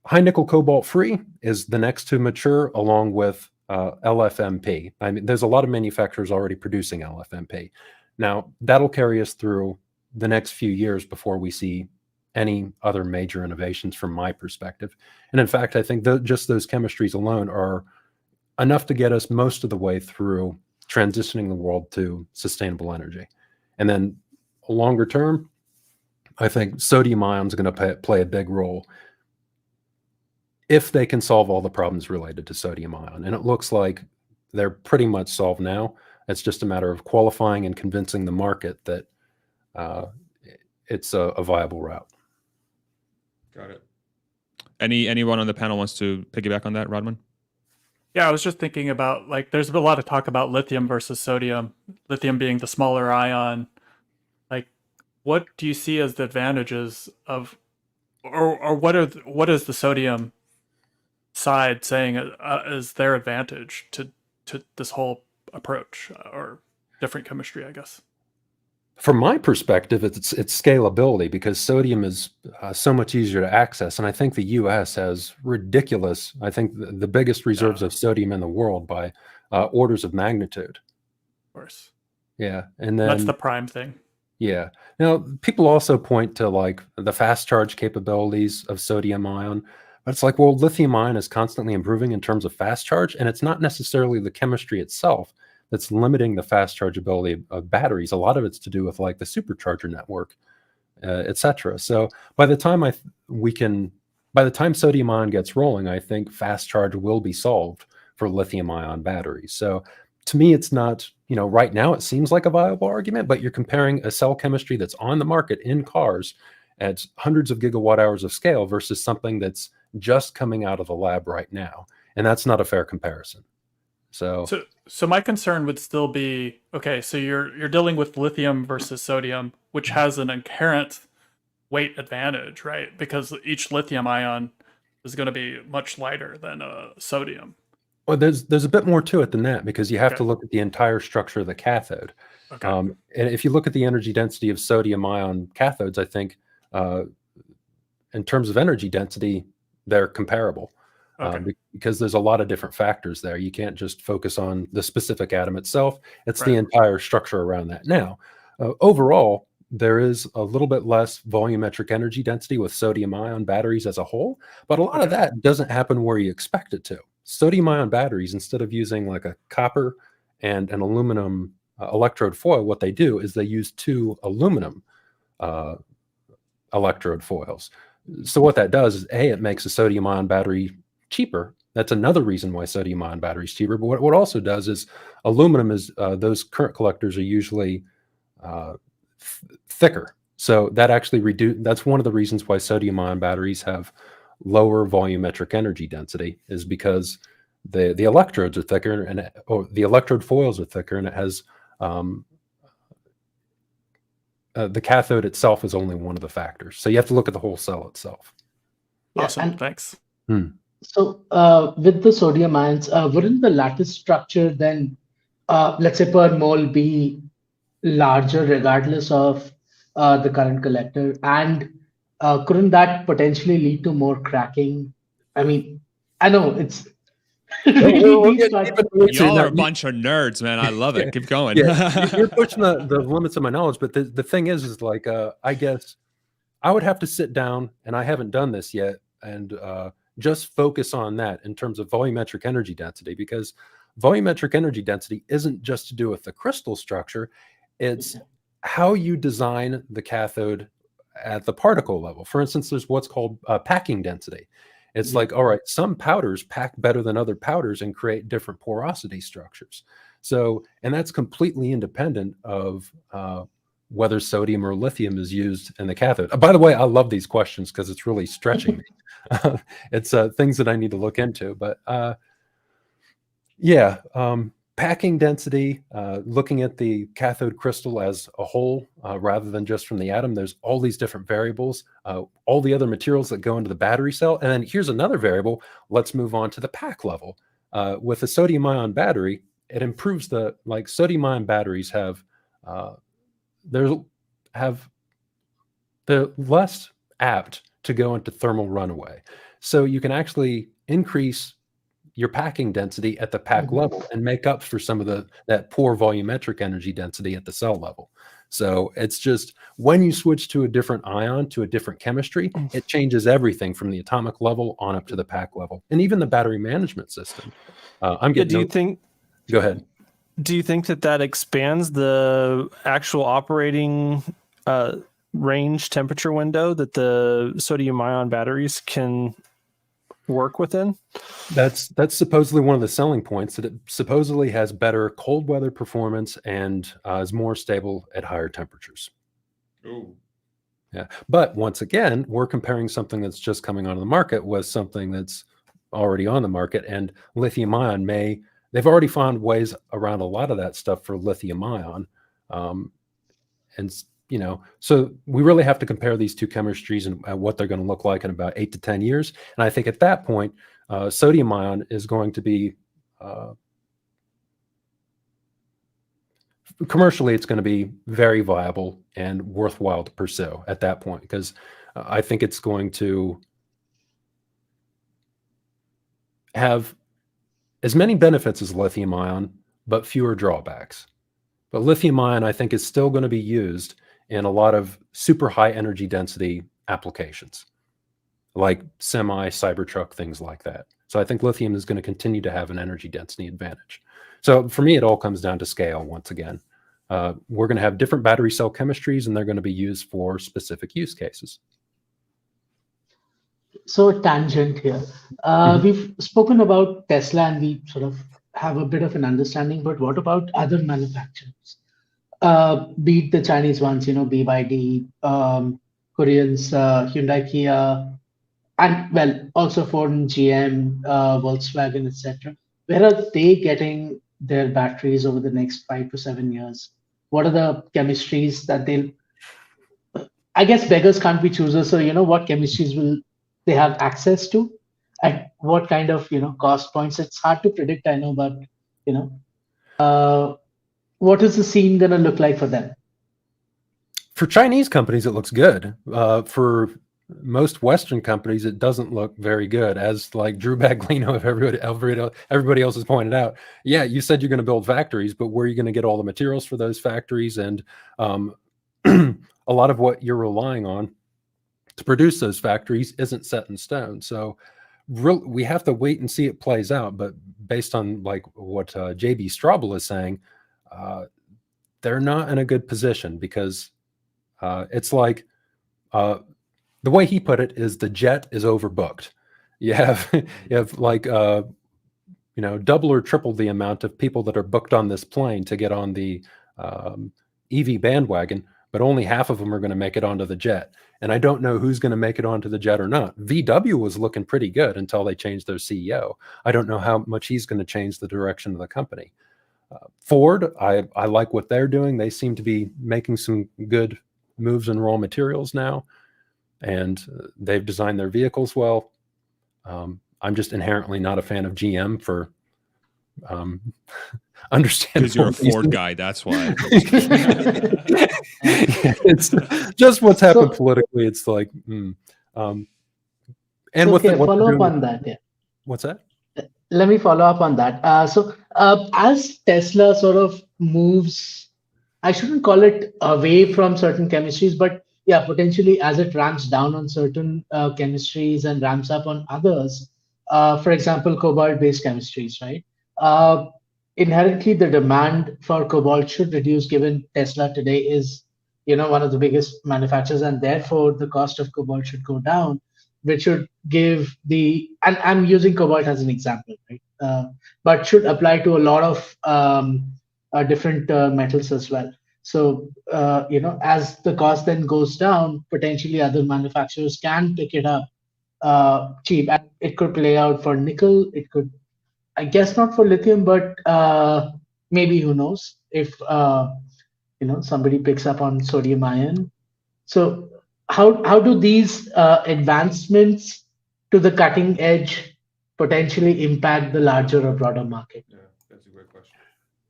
high nickel cobalt free is the next to mature, along with LFMP. I mean, there's a lot of manufacturers already producing LFMP. Now, that'll carry us through the next few years before we see any other major innovations from my perspective. And in fact, I think just those chemistries alone are enough to get us most of the way through transitioning the world to sustainable energy. And then longer term, I think sodium ion is going to play a big role if they can solve all the problems related to sodium ion. And it looks like they're pretty much solved now. It's just a matter of qualifying and convincing the market that it's a viable route. Got it. Anyone on the panel wants to piggyback on that, Rodman? Yeah, I was just thinking about, like, there's been a lot of talk about lithium versus sodium, lithium being the smaller ion. Like, what do you see as the advantages of, or what is the sodium side saying is their advantage to this whole approach, or different chemistry, I guess? From my perspective, it's scalability, because sodium is so much easier to access. And I think the US has ridiculous, I think the biggest reserves of sodium in the world by orders of magnitude. Of course. Yeah. And then that's the prime thing. Yeah. Now, people also point to like the fast charge capabilities of sodium ion. But it's like, well, lithium ion is constantly improving in terms of fast charge, and it's not necessarily the chemistry itself that's limiting the fast charge ability of batteries. A lot of it's to do with like the supercharger network, etc. So by the time sodium ion gets rolling, I think fast charge will be solved for lithium ion batteries. So to me, it's not, right now it seems like a viable argument, but you're comparing a cell chemistry that's on the market in cars at hundreds of gigawatt hours of scale versus something that's just coming out of the lab right now. And that's not a fair comparison. So my concern would still be, okay, so you're dealing with lithium versus sodium, which has an inherent weight advantage, right? Because each lithium ion is going to be much lighter than sodium. Well, there's a bit more to it than that, because you have to look at the entire structure of the cathode. Okay. And if you look at the energy density of sodium ion cathodes, I think in terms of energy density, they're comparable. Because there's a lot of different factors there. You can't just focus on the specific atom itself. It's the entire structure around that. Now, overall, there is a little bit less volumetric energy density with sodium ion batteries as a whole, but a lot of that doesn't happen where you expect it to. Sodium ion batteries, instead of using like a copper and an aluminum electrode foil, what they do is they use two aluminum electrode foils. So what that does is, it makes a sodium ion battery cheaper. That's another reason why sodium ion battery is cheaper. But what it also does is, aluminum is those current collectors are usually thicker So that actually that's one of the reasons why sodium-ion batteries have lower volumetric energy density, is because the electrodes are thicker or the electrode foils are thicker, and it has the cathode itself is only one of the factors. So you have to look at the whole cell itself. Yeah, Awesome. and Thanks. so with the sodium ions, wouldn't the lattice structure then, let's say per mole, be larger regardless of the current collector? And couldn't that potentially lead to more cracking? I mean, I know it's really deep, but Y'all are a bunch of nerds, man. I love it. Keep going. Yeah, you're pushing the limits of my knowledge. But the thing is like, I guess I would have to sit down, and I haven't done this yet, and just focus on that in terms of volumetric energy density, because volumetric energy density isn't just to do with the crystal structure. It's how you design the cathode at the particle level. For instance, there's what's called packing density. It's like, all right, some powders pack better than other powders and create different porosity structures. So, and that's completely independent of whether sodium or lithium is used in the cathode. By the way, I love these questions because it's really stretching me. It's things that I need to look into. But yeah, packing density, looking at the cathode crystal as a whole rather than just from the atom. There's all these different variables, all the other materials that go into the battery cell. And then here's another variable. Let's move on to the pack level. With a sodium ion battery, it improves like sodium ion batteries they're less apt to go into thermal runaway. So you can actually increase your packing density at the pack level and make up for some of that poor volumetric energy density at the cell level. So it's just when you switch to a different ion, to a different chemistry, it changes everything from the atomic level on up to the pack level, and even the battery management system. Go ahead. Do you think that expands the actual operating range temperature window that the sodium ion batteries can work within? That's supposedly one of the selling points, that it supposedly has better cold weather performance and is more stable at higher temperatures. Ooh. Yeah, but once again, we're comparing something that's just coming onto the market with something that's already on the market, and lithium ion they've already found ways around a lot of that stuff for lithium ion. And, so we really have to compare these two chemistries and what they're going to look like in about 8 to 10 years. And I think at that point, sodium ion is going to be, commercially, it's going to be very viable and worthwhile to pursue at that point, because I think it's going to have as many benefits as lithium ion, but fewer drawbacks. But lithium ion, I think, is still going to be used in a lot of super high energy density applications, like semi, Cybertruck, things like that. So I think lithium is going to continue to have an energy density advantage. So for me, it all comes down to scale once again. We're going to have different battery cell chemistries, and they're going to be used for specific use cases. So tangent here. We've spoken about Tesla, and we sort of have a bit of an understanding, but what about other manufacturers? Be it the Chinese ones, BYD, Koreans, Hyundai, Kia, and well, also Ford and GM, Volkswagen, etc. Where are they getting their batteries over the next 5 to 7 years? What are the chemistries that I guess beggars can't be choosers. So, what chemistries will they have access to, at what kind of, cost points? It's hard to predict, I know, but, what is the scene going to look like for them? For Chinese companies, it looks good. For most Western companies, it doesn't look very good, as like Drew Baglino, if everybody else has pointed out. Yeah, you said you're going to build factories, but where are you going to get all the materials for those factories? And a lot of what you're relying on to produce those factories isn't set in stone. So we have to wait and see it plays out. But based on like what JB Straubel is saying, they're not in a good position, because it's like the way he put it is the jet is overbooked. You have like double or triple the amount of people that are booked on this plane to get on the EV bandwagon, but only half of them are going to make it onto the jet. And I don't know who's going to make it onto the jet or not. VW was looking pretty good until they changed their CEO. I don't know how much he's going to change the direction of the company. Ford, I like what they're doing. They seem to be making some good moves in raw materials now, and they've designed their vehicles well. I'm just inherently not a fan of GM for understandable Because you're a reasons. Ford guy, that's why. It's just what's happened So- politically. It's like, and So, what okay, what they're follow up doing- on that. Yeah. What's that? Let me follow up on that. As Tesla sort of moves, I shouldn't call it away from certain chemistries, but yeah, potentially as it ramps down on certain chemistries and ramps up on others, for example, cobalt-based chemistries, right? Inherently, the demand for cobalt should reduce, given Tesla today is, one of the biggest manufacturers, and therefore the cost of cobalt should go down, which should give and I'm using cobalt as an example, right? But should apply to a lot of different metals as well. So, as the cost then goes down, potentially other manufacturers can pick it up cheap. And it could play out for nickel. It could, I guess, not for lithium, but maybe, who knows, if somebody picks up on sodium ion. So how do these advancements to the cutting edge potentially impact the larger or broader market? Yeah, that's a great question.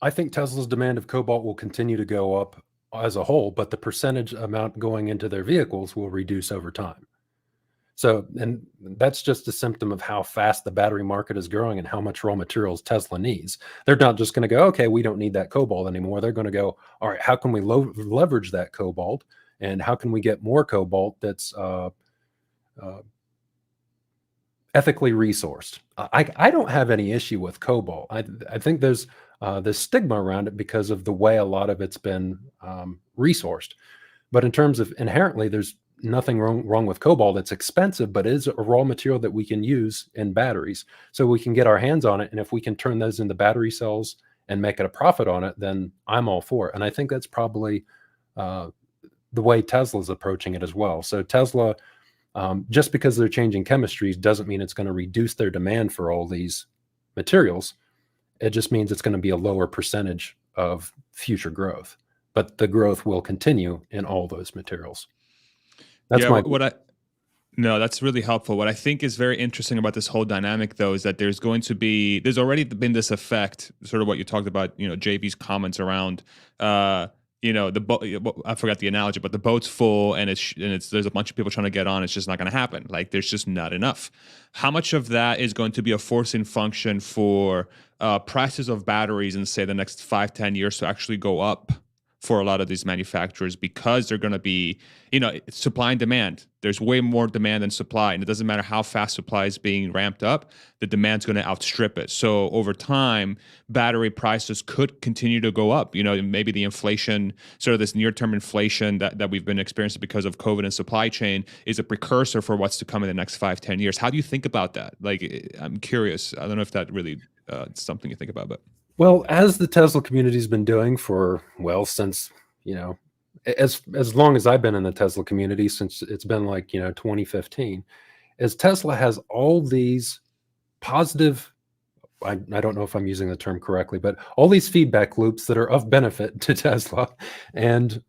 I think Tesla's demand of cobalt will continue to go up as a whole, but the percentage amount going into their vehicles will reduce over time. So, and that's just a symptom of how fast the battery market is growing and how much raw materials Tesla needs. They're not just going to go, okay, we don't need that cobalt anymore. They're going to go, all right, how can we leverage that cobalt? And how can we get more cobalt that's ethically resourced? I don't have any issue with cobalt. I think there's this stigma around it because of the way a lot of it's been resourced. But in terms of inherently, there's nothing wrong with cobalt. It's expensive, but it is a raw material that we can use in batteries. So we can get our hands on it. And if we can turn those into battery cells and make it a profit on it, then I'm all for it. And I think that's probably the way Tesla's approaching it as well. So Tesla, just because they're changing chemistries doesn't mean it's going to reduce their demand for all these materials. It just means it's going to be a lower percentage of future growth, but the growth will continue in all those materials. That's No, that's really helpful. What I think is very interesting about this whole dynamic, though, is that there's already been this effect, sort of what you talked about, JV's comments around, the boat. I forgot the analogy, but the boat's full and there's a bunch of people trying to get on. It's just not going to happen. Like, there's just not enough. How much of that is going to be a forcing function for prices of batteries in, say, the next 5-10 years to actually go up for a lot of these manufacturers, because they're going to be, it's supply and demand. There's way more demand than supply, and it doesn't matter how fast supply is being ramped up, the demand's going to outstrip it. So over time, battery prices could continue to go up. Maybe the inflation, sort of this near-term inflation that we've been experiencing because of COVID and supply chain, is a precursor for what's to come in the next 5-10 years. How do you think about that? Like, I'm curious. I don't know if that really is something you think about, but. Well, as the Tesla community's been doing since, as long as I've been in the Tesla community, since it's been 2015, as Tesla has all these positive, I don't know if I'm using the term correctly, but all these feedback loops that are of benefit to Tesla. And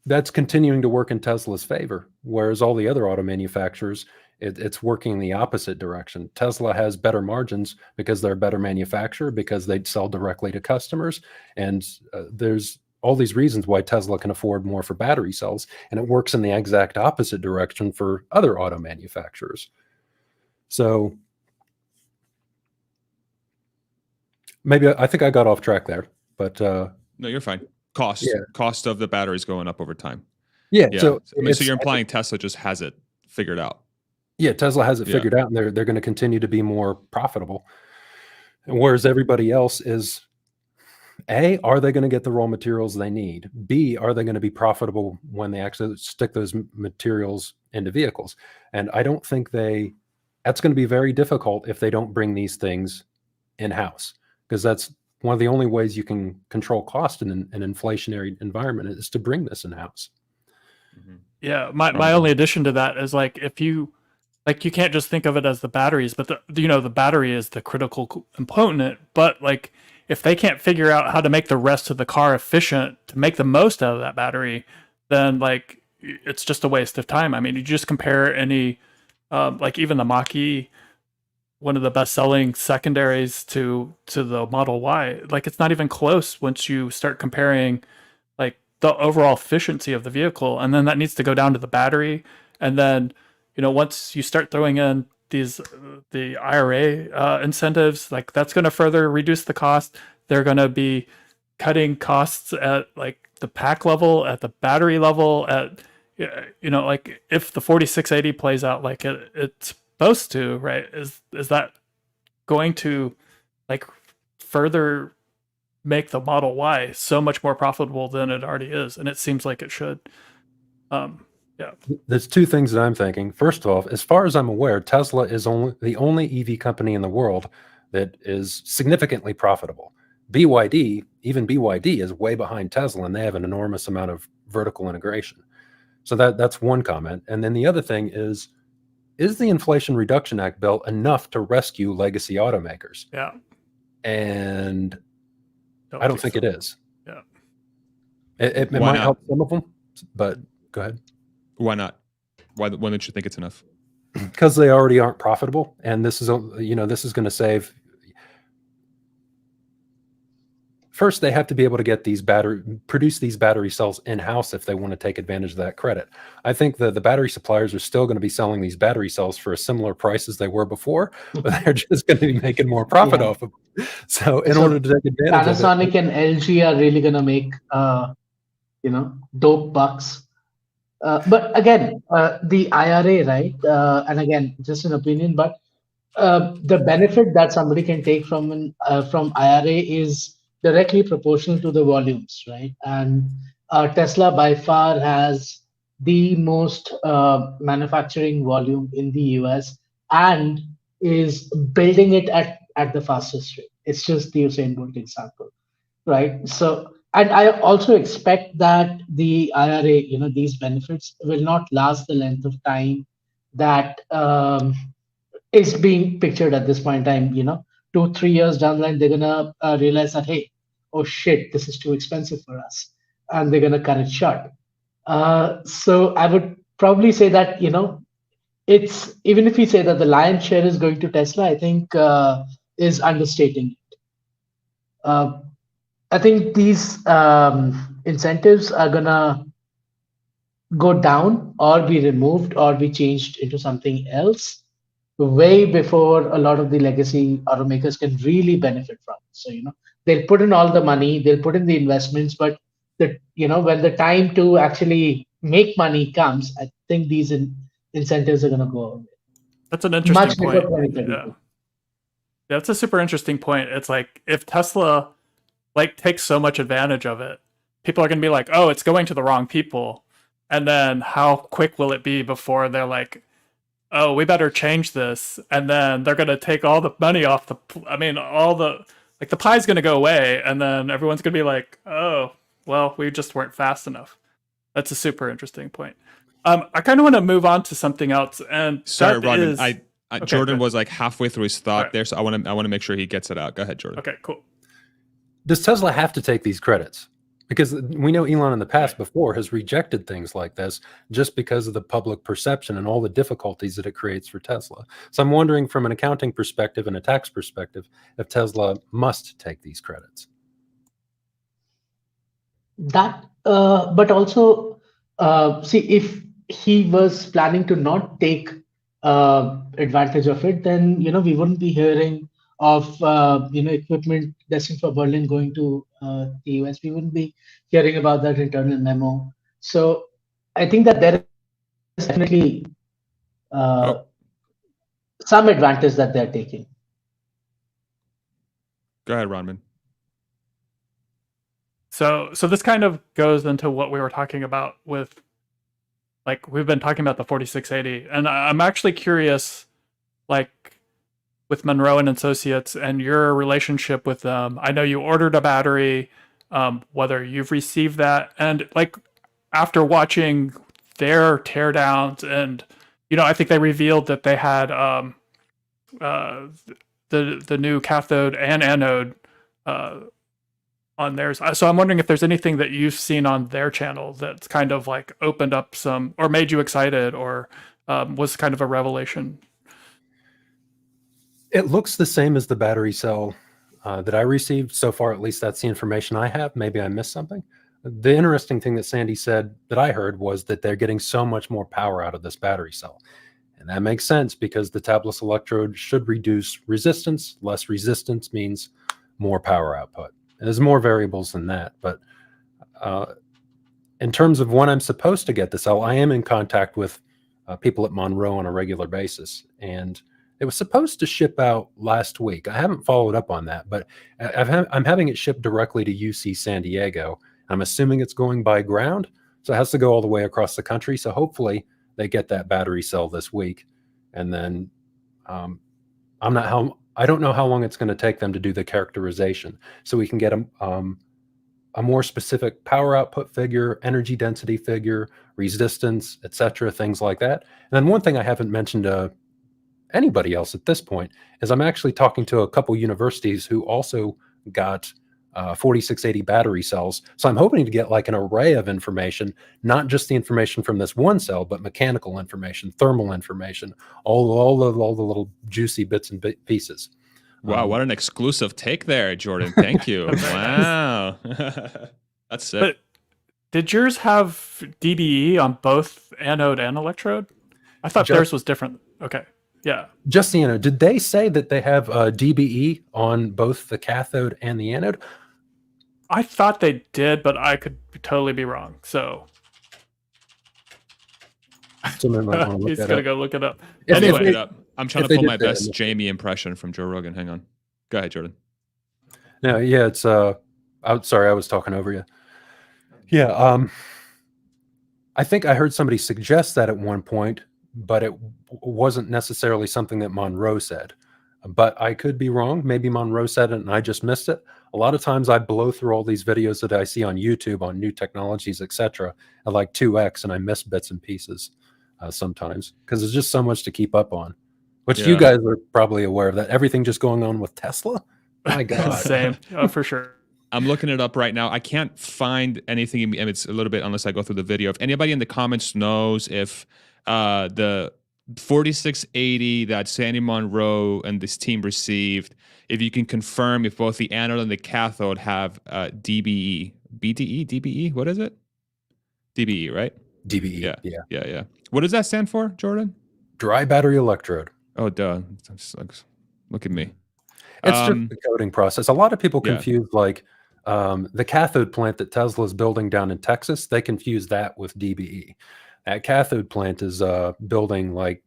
that's continuing to work in Tesla's favor, whereas all the other auto manufacturers, it's working in the opposite direction. Tesla has better margins because they're a better manufacturer, because they sell directly to customers. And there's all these reasons why Tesla can afford more for battery cells. And it works in the exact opposite direction for other auto manufacturers. So maybe I think I got off track there, but No, you're fine. Cost of the batteries going up over time. Yeah. So you're implying Tesla just has it figured out. Yeah, Tesla has it figured out, and they're going to continue to be more profitable. And whereas everybody else is, A, are they going to get the raw materials they need? B, are they going to be profitable when they actually stick those materials into vehicles? And I don't think that's going to be very difficult if they don't bring these things in-house, because that's one of the only ways you can control cost in an inflationary environment is to bring this in-house. Yeah, my only addition to that is like if you like you can't just think of it as the batteries, but the battery is the critical component. But like if they can't figure out how to make the rest of the car efficient to make the most out of that battery, then like it's just a waste of time. I mean, you just compare any like even the Mach-E, one of the best-selling secondaries to the Model Y, like it's not even close once you start comparing like the overall efficiency of the vehicle, and then that needs to go down to the battery, and then once you start throwing in these the IRA incentives, like that's going to further reduce the cost. They're going to be cutting costs at like the pack level, at the battery level, at like if the 4680 plays out like it's supposed to, right? Is that going to like further make the Model Y so much more profitable than it already is? And it seems like it should. Yeah. There's two things that I'm thinking. First off, as far as I'm aware, Tesla is the only EV company in the world that is significantly profitable. BYD is way behind Tesla, and they have an enormous amount of vertical integration. So that's one comment. And then the other thing is the Inflation Reduction Act bill enough to rescue legacy automakers? Yeah. And I don't think it is. Yeah. It might help some of them, but go ahead. Why not? Why don't you think it's enough? Because they already aren't profitable, and this is going to save. First, they have to be able to get produce these battery cells in-house if they want to take advantage of that credit. I think the battery suppliers are still going to be selling these battery cells for a similar price as they were before, but they're just going to be making more profit off of them. So in order to take advantage Panasonic of it, and LG are really going to make, dope bucks. But again, the IRA, right? And again, just an opinion, but the benefit that somebody can take from IRA is directly proportional to the volumes, right? And Tesla by far has the most manufacturing volume in the US and is building it at the fastest rate. It's just the Usain Bolt example, right? So, and I also expect that the IRA, these benefits will not last the length of time that is being pictured at this point in time. 2-3 years down the line, they're gonna realize that, hey, oh shit, this is too expensive for us, and they're gonna cut it short. So I would probably say that it's, even if we say that the lion's share is going to Tesla, I think is understating it. I think these incentives are gonna go down or be removed or be changed into something else way before a lot of the legacy automakers can really benefit from it. So they'll put in all the money, they'll put in the investments, but when the time to actually make money comes, I think these incentives are going to go away. That's an interesting point. Yeah, that's a super interesting point. It's like if Tesla like takes so much advantage of it, people are going to be like, oh, it's going to the wrong people. And then how quick will it be before they're like, oh, we better change this? And then they're going to take all the money off the pie's going to go away. And then everyone's going to be like, oh, well, we just weren't fast enough. That's a super interesting point. I kind of want to move on to something else. And sorry, Rodman, okay, Jordan was like halfway through his thought there. So I want to make sure he gets it out. Go ahead, Jordan. Okay, cool. Does Tesla have to take these credits? Because we know Elon in the past before has rejected things like this just because of the public perception and all the difficulties that it creates for Tesla. So I'm wondering from an accounting perspective and a tax perspective, if Tesla must take these credits. That, but also, see, if he was planning to not take advantage of it, then, we wouldn't be hearing of equipment destined for Berlin going to the US. We wouldn't be hearing about that internal memo. So I think that there is definitely some advantage that they're taking. Go ahead, Rodman. So this kind of goes into what we were talking about with, like, we've been talking about the 4680, and I'm actually curious, like, with Monroe and Associates and your relationship with them. I know you ordered a battery, whether you've received that, and like after watching their teardowns, and I think they revealed that they had the new cathode and anode on theirs. So I'm wondering if there's anything that you've seen on their channel that's kind of like opened up some, or made you excited, or was kind of a revelation. It looks the same as the battery cell that I received so far. At least that's the information I have. Maybe I missed something. The interesting thing that Sandy said that I heard was that they're getting so much more power out of this battery cell. And that makes sense because the tabless electrode should reduce resistance. Less resistance means more power output. And there's more variables than that. But in terms of when I'm supposed to get the cell, I am in contact with people at Monroe on a regular basis. And it was supposed to ship out last week. I haven't followed up on that, but I'm having it shipped directly to UC San Diego. I'm assuming it's going by ground. So it has to go all the way across the country. So hopefully they get that battery cell this week. And then I don't know how long it's going to take them to do the characterization. So we can get a more specific power output figure, energy density figure, resistance, etc., things like that. And then one thing I haven't mentioned to anybody else at this point is I'm actually talking to a couple universities who also got 4680 battery cells. So I'm hoping to get like an array of information, not just the information from this one cell, but mechanical information, thermal information, all the little juicy bits and pieces. Wow, what an exclusive take there, Jordan. Thank you. Wow. That's sick. But did yours have DBE on both anode and electrode? I thought theirs was different. Okay. Yeah. Just the anode. Did they say that they have DBE on both the cathode and the anode? I thought they did, but I could totally be wrong. So someone might want to look he's that going to up. go look it up. Anyway, Anyway, it up. I'm trying to pull my best Jamie impression from Joe Rogan. Hang on. Go ahead, Jordan. No, yeah, it's I'm sorry, I was talking over you. Yeah, I think I heard somebody suggest that at one point, but it wasn't necessarily something that Monroe said. But I could be wrong. Maybe Monroe said it and I just missed it. A lot of times I blow through all these videos that I see on YouTube on new technologies, etc., at like 2x, and I miss bits and pieces sometimes because there's just so much to keep up on, which you guys are probably aware of that. Everything just going on with Tesla. My God. Same. Oh, for sure. I'm looking it up right now. I can't find anything, and it's a little bit unless I go through the video. If anybody in the comments knows if the 4680 that Sandy Monroe and this team received, if you can confirm if both the anode and the cathode have DBE, BTE, DBE, what is it? DBE, right? DBE. Yeah. What does that stand for, Jordan? Dry battery electrode. Oh, duh. Look at me. It's just the coating process. A lot of people confuse like the cathode plant that Tesla is building down in Texas. They confuse that with DBE. That cathode plant is building like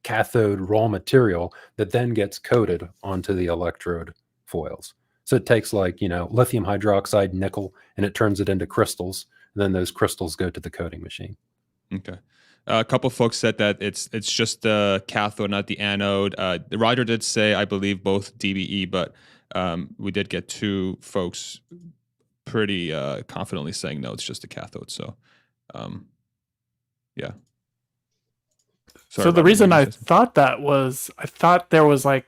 cathode raw material that then gets coated onto the electrode foils. So it takes like, lithium hydroxide, nickel, and it turns it into crystals. And then those crystals go to the coating machine. Okay. A couple folks said that it's just the cathode, not the anode. Roger did say, I believe, both DBE, but we did get two folks pretty confidently saying no, it's just the cathode. So, yeah. Sorry, so the reason I thought that was, I thought there was like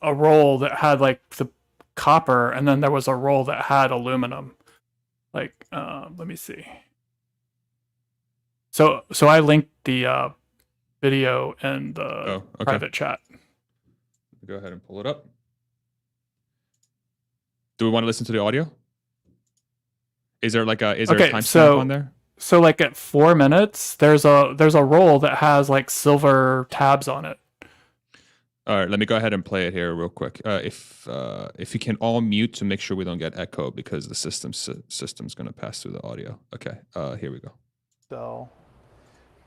a roll that had like the copper, and then there was a roll that had aluminum. Like, let me see. So I linked the video in the private chat. Go ahead and pull it up. Do we want to listen to the audio? Is there like a timestamp on there? So like at 4 minutes, there's a roll that has like silver tabs on it. All right, let me go ahead and play it here real quick. If you can all mute to make sure we don't get echo because the system's going to pass through the audio. Okay, here we go. So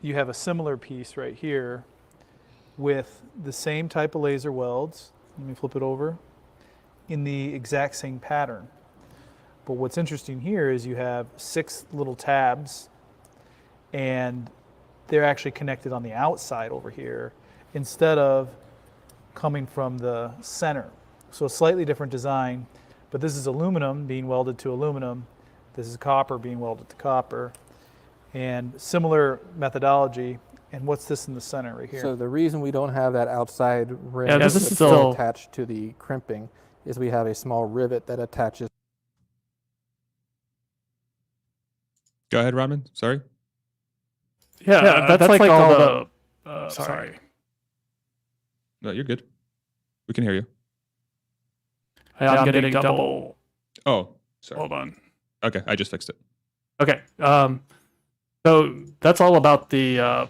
you have a similar piece right here with the same type of laser welds. Let me flip it over. In the exact same pattern. But what's interesting here is you have 6 little tabs and they're actually connected on the outside over here instead of coming from the center. So a slightly different design, but this is aluminum being welded to aluminum. This is copper being welded to copper, and similar methodology. And what's this in the center right here? So the reason we don't have that outside rim Yeah, this that's is still attached to the crimping is we have a small rivet that attaches. Go ahead, Rodman. Sorry. Yeah, that's like all the. Sorry. No, you're good. We can hear you. I'm getting double. Oh, sorry. Hold on. Okay, I just fixed it. Okay. So that's all about the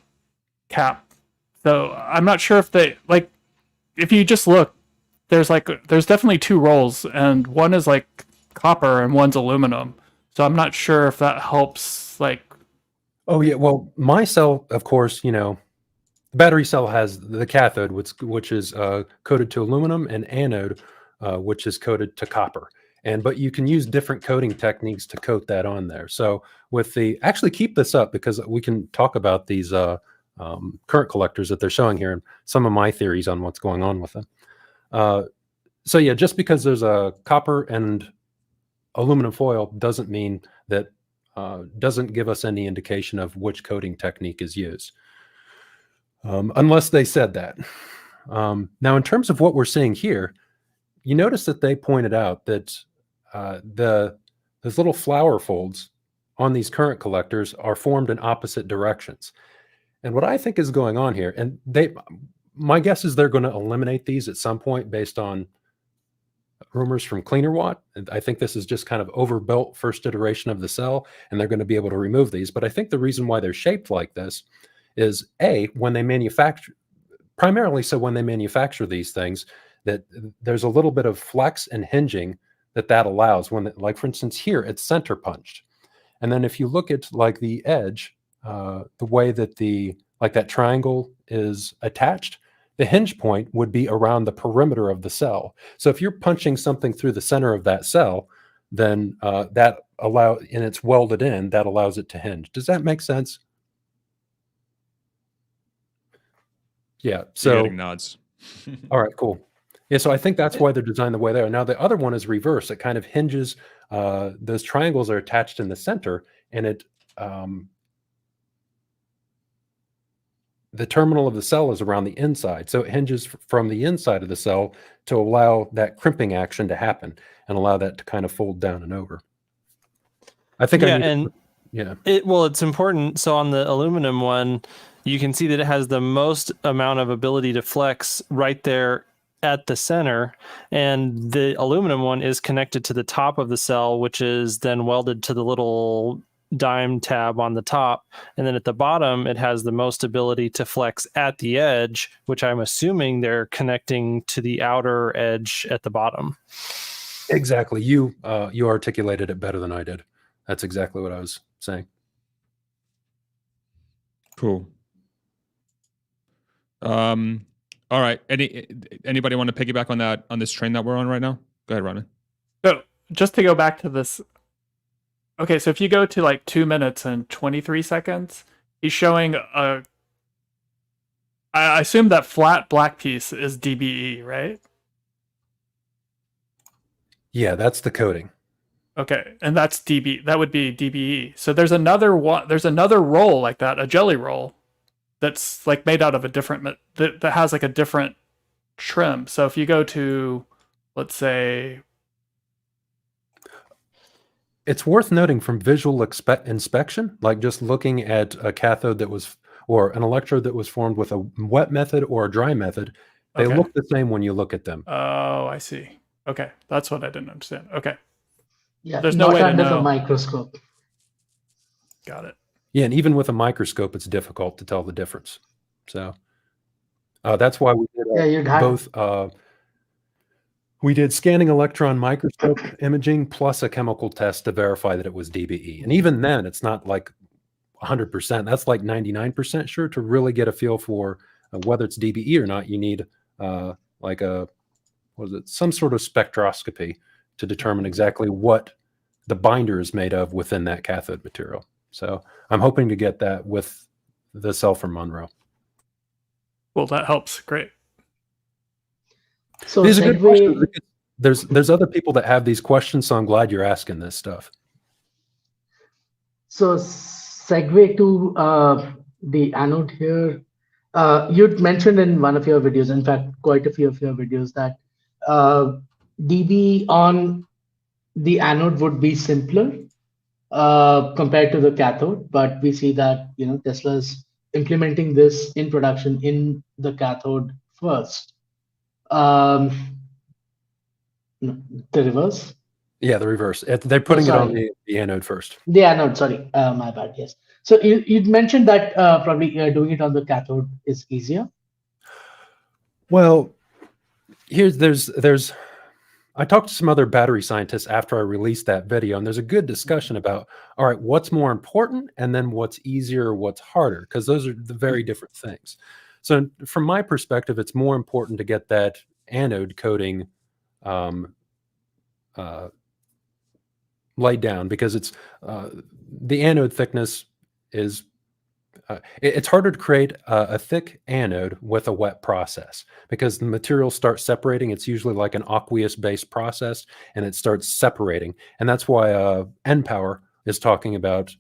cap. So I'm not sure if they like. If you just look, there's definitely two rolls, and one is like copper and one's aluminum. So I'm not sure if that helps. Like, Oh yeah, well, my cell, of course, the battery cell has the cathode, which is coated to aluminum, and anode, which is coated to copper. But you can use different coating techniques to coat that on there. So actually keep this up because we can talk about these current collectors that they're showing here and some of my theories on what's going on with them. So yeah, just because there's a copper and aluminum foil doesn't mean that doesn't give us any indication of which coating technique is used, unless they said that. Now, in terms of what we're seeing here, you notice that they pointed out that those little flower folds on these current collectors are formed in opposite directions. And what I think is going on here, and my guess is they're going to eliminate these at some point based on rumors from CleanerWatt. And I think this is just kind of overbuilt first iteration of the cell, and they're going to be able to remove these. But I think the reason why they're shaped like this is when they manufacture, primarily so when they manufacture these things, that there's a little bit of flex and hinging that allows like for instance here it's center punched. And then if you look at like the edge, the way that that triangle is attached, the hinge point would be around the perimeter of the cell. So if you're punching something through the center of that cell, then and it's welded in, that allows it to hinge. Does that make sense? Yeah. So You're getting nods. all right, cool. Yeah, so I think that's why they're designed the way they are. Now the other one is reverse. It kind of hinges. Those triangles are attached in the center, and the terminal of the cell is around the inside. So it hinges from the inside of the cell to allow that crimping action to happen and allow that to kind of fold down and over. I think it's important. So on the aluminum one, you can see that it has the most amount of ability to flex right there at the center, and the aluminum one is connected to the top of the cell, which is then welded to the little dime tab on the top, and then at the bottom it has the most ability to flex at the edge, which I'm assuming they're connecting to the outer edge at the bottom. Exactly. You articulated it better than I did. That's exactly what I was saying. Cool. All right. Anybody want to piggyback on this train that we're on right now? Go ahead, Ronan. So just to go back to this. Okay, so if you go to like 2 minutes and 23 seconds, he's showing I assume that flat black piece is DBE, right? Yeah, that's the coating. Okay, and that's DB. That would be DBE. So there's another one. There's another roll like that, a jelly roll, that's like made out of a different that has like a different trim. So if you go to, let's say, it's worth noting from visual inspection, like just looking at a cathode or an electrode that was formed with a wet method or a dry method, they look the same when you look at them. Oh, I see. Okay, that's what I didn't understand. Okay. Yeah, there's no way to know. Under the microscope. Got it. Yeah, and even with a microscope, it's difficult to tell the difference. So that's why we did both. We did scanning electron microscope imaging plus a chemical test to verify that it was DBE. And even then, it's not like 100%. That's like 99% sure. To really get a feel for whether it's DBE or not, you need some sort of spectroscopy to determine exactly what the binder is made of within that cathode material. So I'm hoping to get that with the cell from Monroe. Well, that helps. Great. So These are good questions. segue. There's other people that have these questions, so I'm glad you're asking this stuff. So segue to the anode here. You'd mentioned in one of your videos, in fact, quite a few of your videos, that DB on the anode would be simpler compared to the cathode, but we see that Tesla's implementing this in production in the cathode first. No, the reverse. Yeah, the reverse. They're putting it on sorry. the anode first. The anode, sorry, my bad. Yes. So you'd mentioned that probably doing it on the cathode is easier. Well, there's I talked to some other battery scientists after I released that video, and there's a good discussion about, all right, what's more important, and then what's easier or what's harder, because those are the very different things. So from my perspective, it's more important to get that anode coating laid down, because it's the anode thickness is it's harder to create a thick anode with a wet process, because the materials start separating. It's usually like an aqueous based process, and it starts separating. And that's why NPower is talking about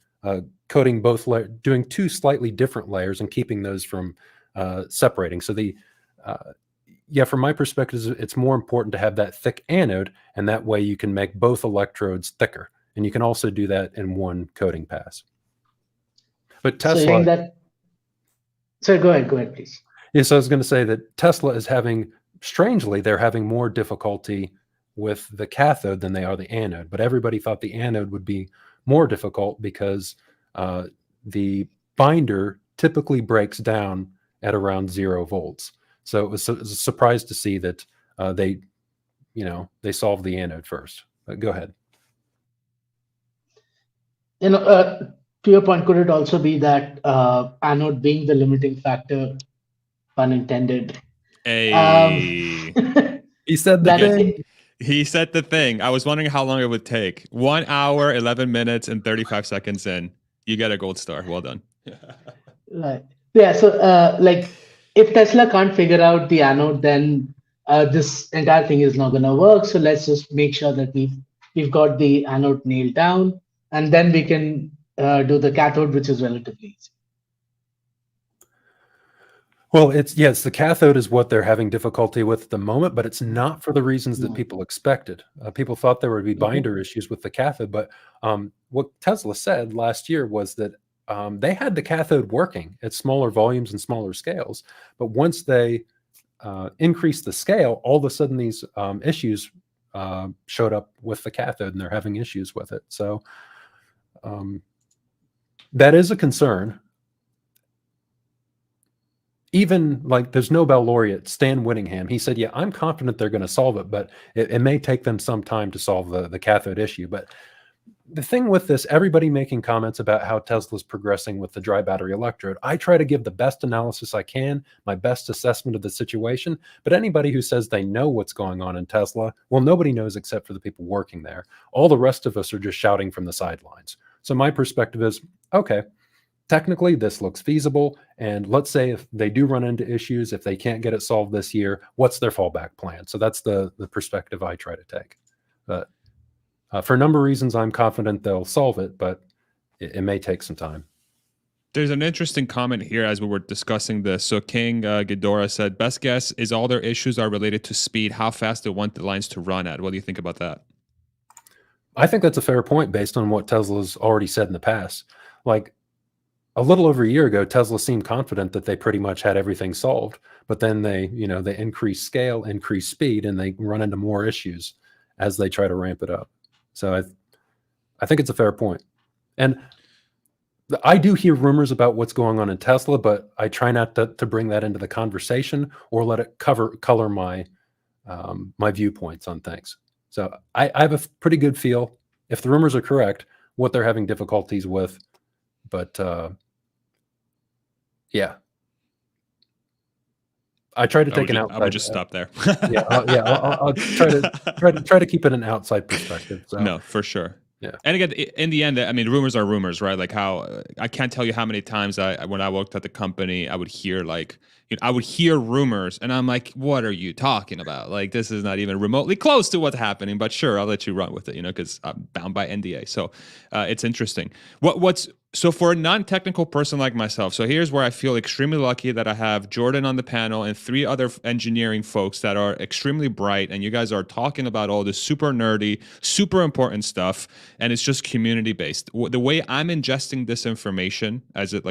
coating both doing two slightly different layers and keeping those from separating. So from my perspective, it's more important to have that thick anode, and that way you can make both electrodes thicker. And you can also do that in one coating pass. But Tesla. So go ahead, please. Yes, I was going to say that Tesla is strangely, they're having more difficulty with the cathode than they are the anode. But everybody thought the anode would be more difficult because the binder typically breaks down at around 0 volts. So it was a surprise to see that they solved the anode first. But go ahead. To your point, could it also be that anode being the limiting factor, pun intended? Hey. He said the thing. He said the thing. I was wondering how long it would take. 1 hour, 11 minutes, and 35 seconds in. You get a gold star. Well done. Right. Yeah. So, if Tesla can't figure out the anode, then this entire thing is not going to work. So let's just make sure that we've got the anode nailed down, and then we can do the cathode, which is relatively easy. Well, the cathode is what they're having difficulty with at the moment, but it's not for the reasons that people expected. People thought there would be binder issues with the cathode, but what Tesla said last year was that they had the cathode working at smaller volumes and smaller scales, but once they increased the scale, all of a sudden these issues showed up with the cathode, and they're having issues with it. So that is a concern. Even there's Nobel laureate Stan Whittingham. He said, yeah, I'm confident they're going to solve it, but it may take them some time to solve the cathode issue. But the thing with this, everybody making comments about how Tesla's progressing with the dry battery electrode, I try to give the best analysis I can, my best assessment of the situation. But anybody who says they know what's going on in Tesla, well, nobody knows except for the people working there. All the rest of us are just shouting from the sidelines. So my perspective is, okay, technically this looks feasible, and let's say if they do run into issues, if they can't get it solved this year, what's their fallback plan? So that's the perspective I try to take. But for a number of reasons, I'm confident they'll solve it, but it may take some time. There's an interesting comment here as we were discussing this. So King Ghidorah said, best guess is all their issues are related to speed, how fast they want the lines to run at. What do you think about that? I think that's a fair point based on what Tesla's already said in the past. A little over a year ago, Tesla seemed confident that they pretty much had everything solved, but then they increase scale, increase speed, and they run into more issues as they try to ramp it up. So I think it's a fair point. And I do hear rumors about what's going on in Tesla, but I try not to bring that into the conversation or let it color my my viewpoints on things. So I have a pretty good feel, if the rumors are correct, what they're having difficulties with. But yeah, I try to take an outside. I would just stop there. I'll try to keep it an outside perspective. So. No, for sure. Yeah. And again, in the end, I mean, rumors are rumors, right? Like how I can't tell you how many times when I worked at the company, I would hear I would hear rumors, and I'm like, what are you talking about? Like, this is not even remotely close to what's happening, but sure, I'll let you run with it, because I'm bound by NDA. So it's interesting. So for a non-technical person like myself, so here's where I feel extremely lucky that I have Jordan on the panel and 3 other engineering folks that are extremely bright, and you guys are talking about all this super nerdy, super important stuff, and it's just community-based. The way I'm ingesting this information as it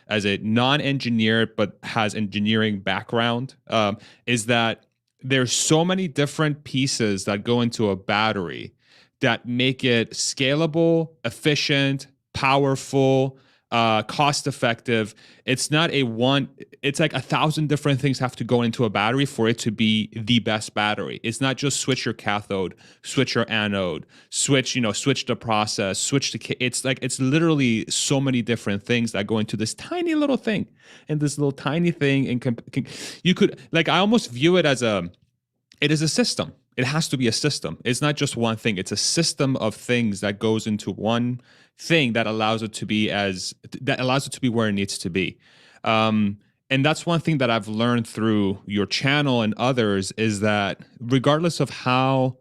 as a non-engineer but has engineering background is that there's so many different pieces that go into a battery that make it scalable, efficient, powerful, cost effective. It's not it's like 1,000 different things have to go into a battery for it to be the best battery. It's not just switch your cathode, switch your anode, switch the process, it's literally so many different things that go into this tiny little thing. And this little tiny thing, I almost view it as it is a system. It has to be a system. It's not just one thing. It's a system of things that goes into one thing that allows it to be where it needs to be. And that's one thing that I've learned through your channel and others is that regardless of how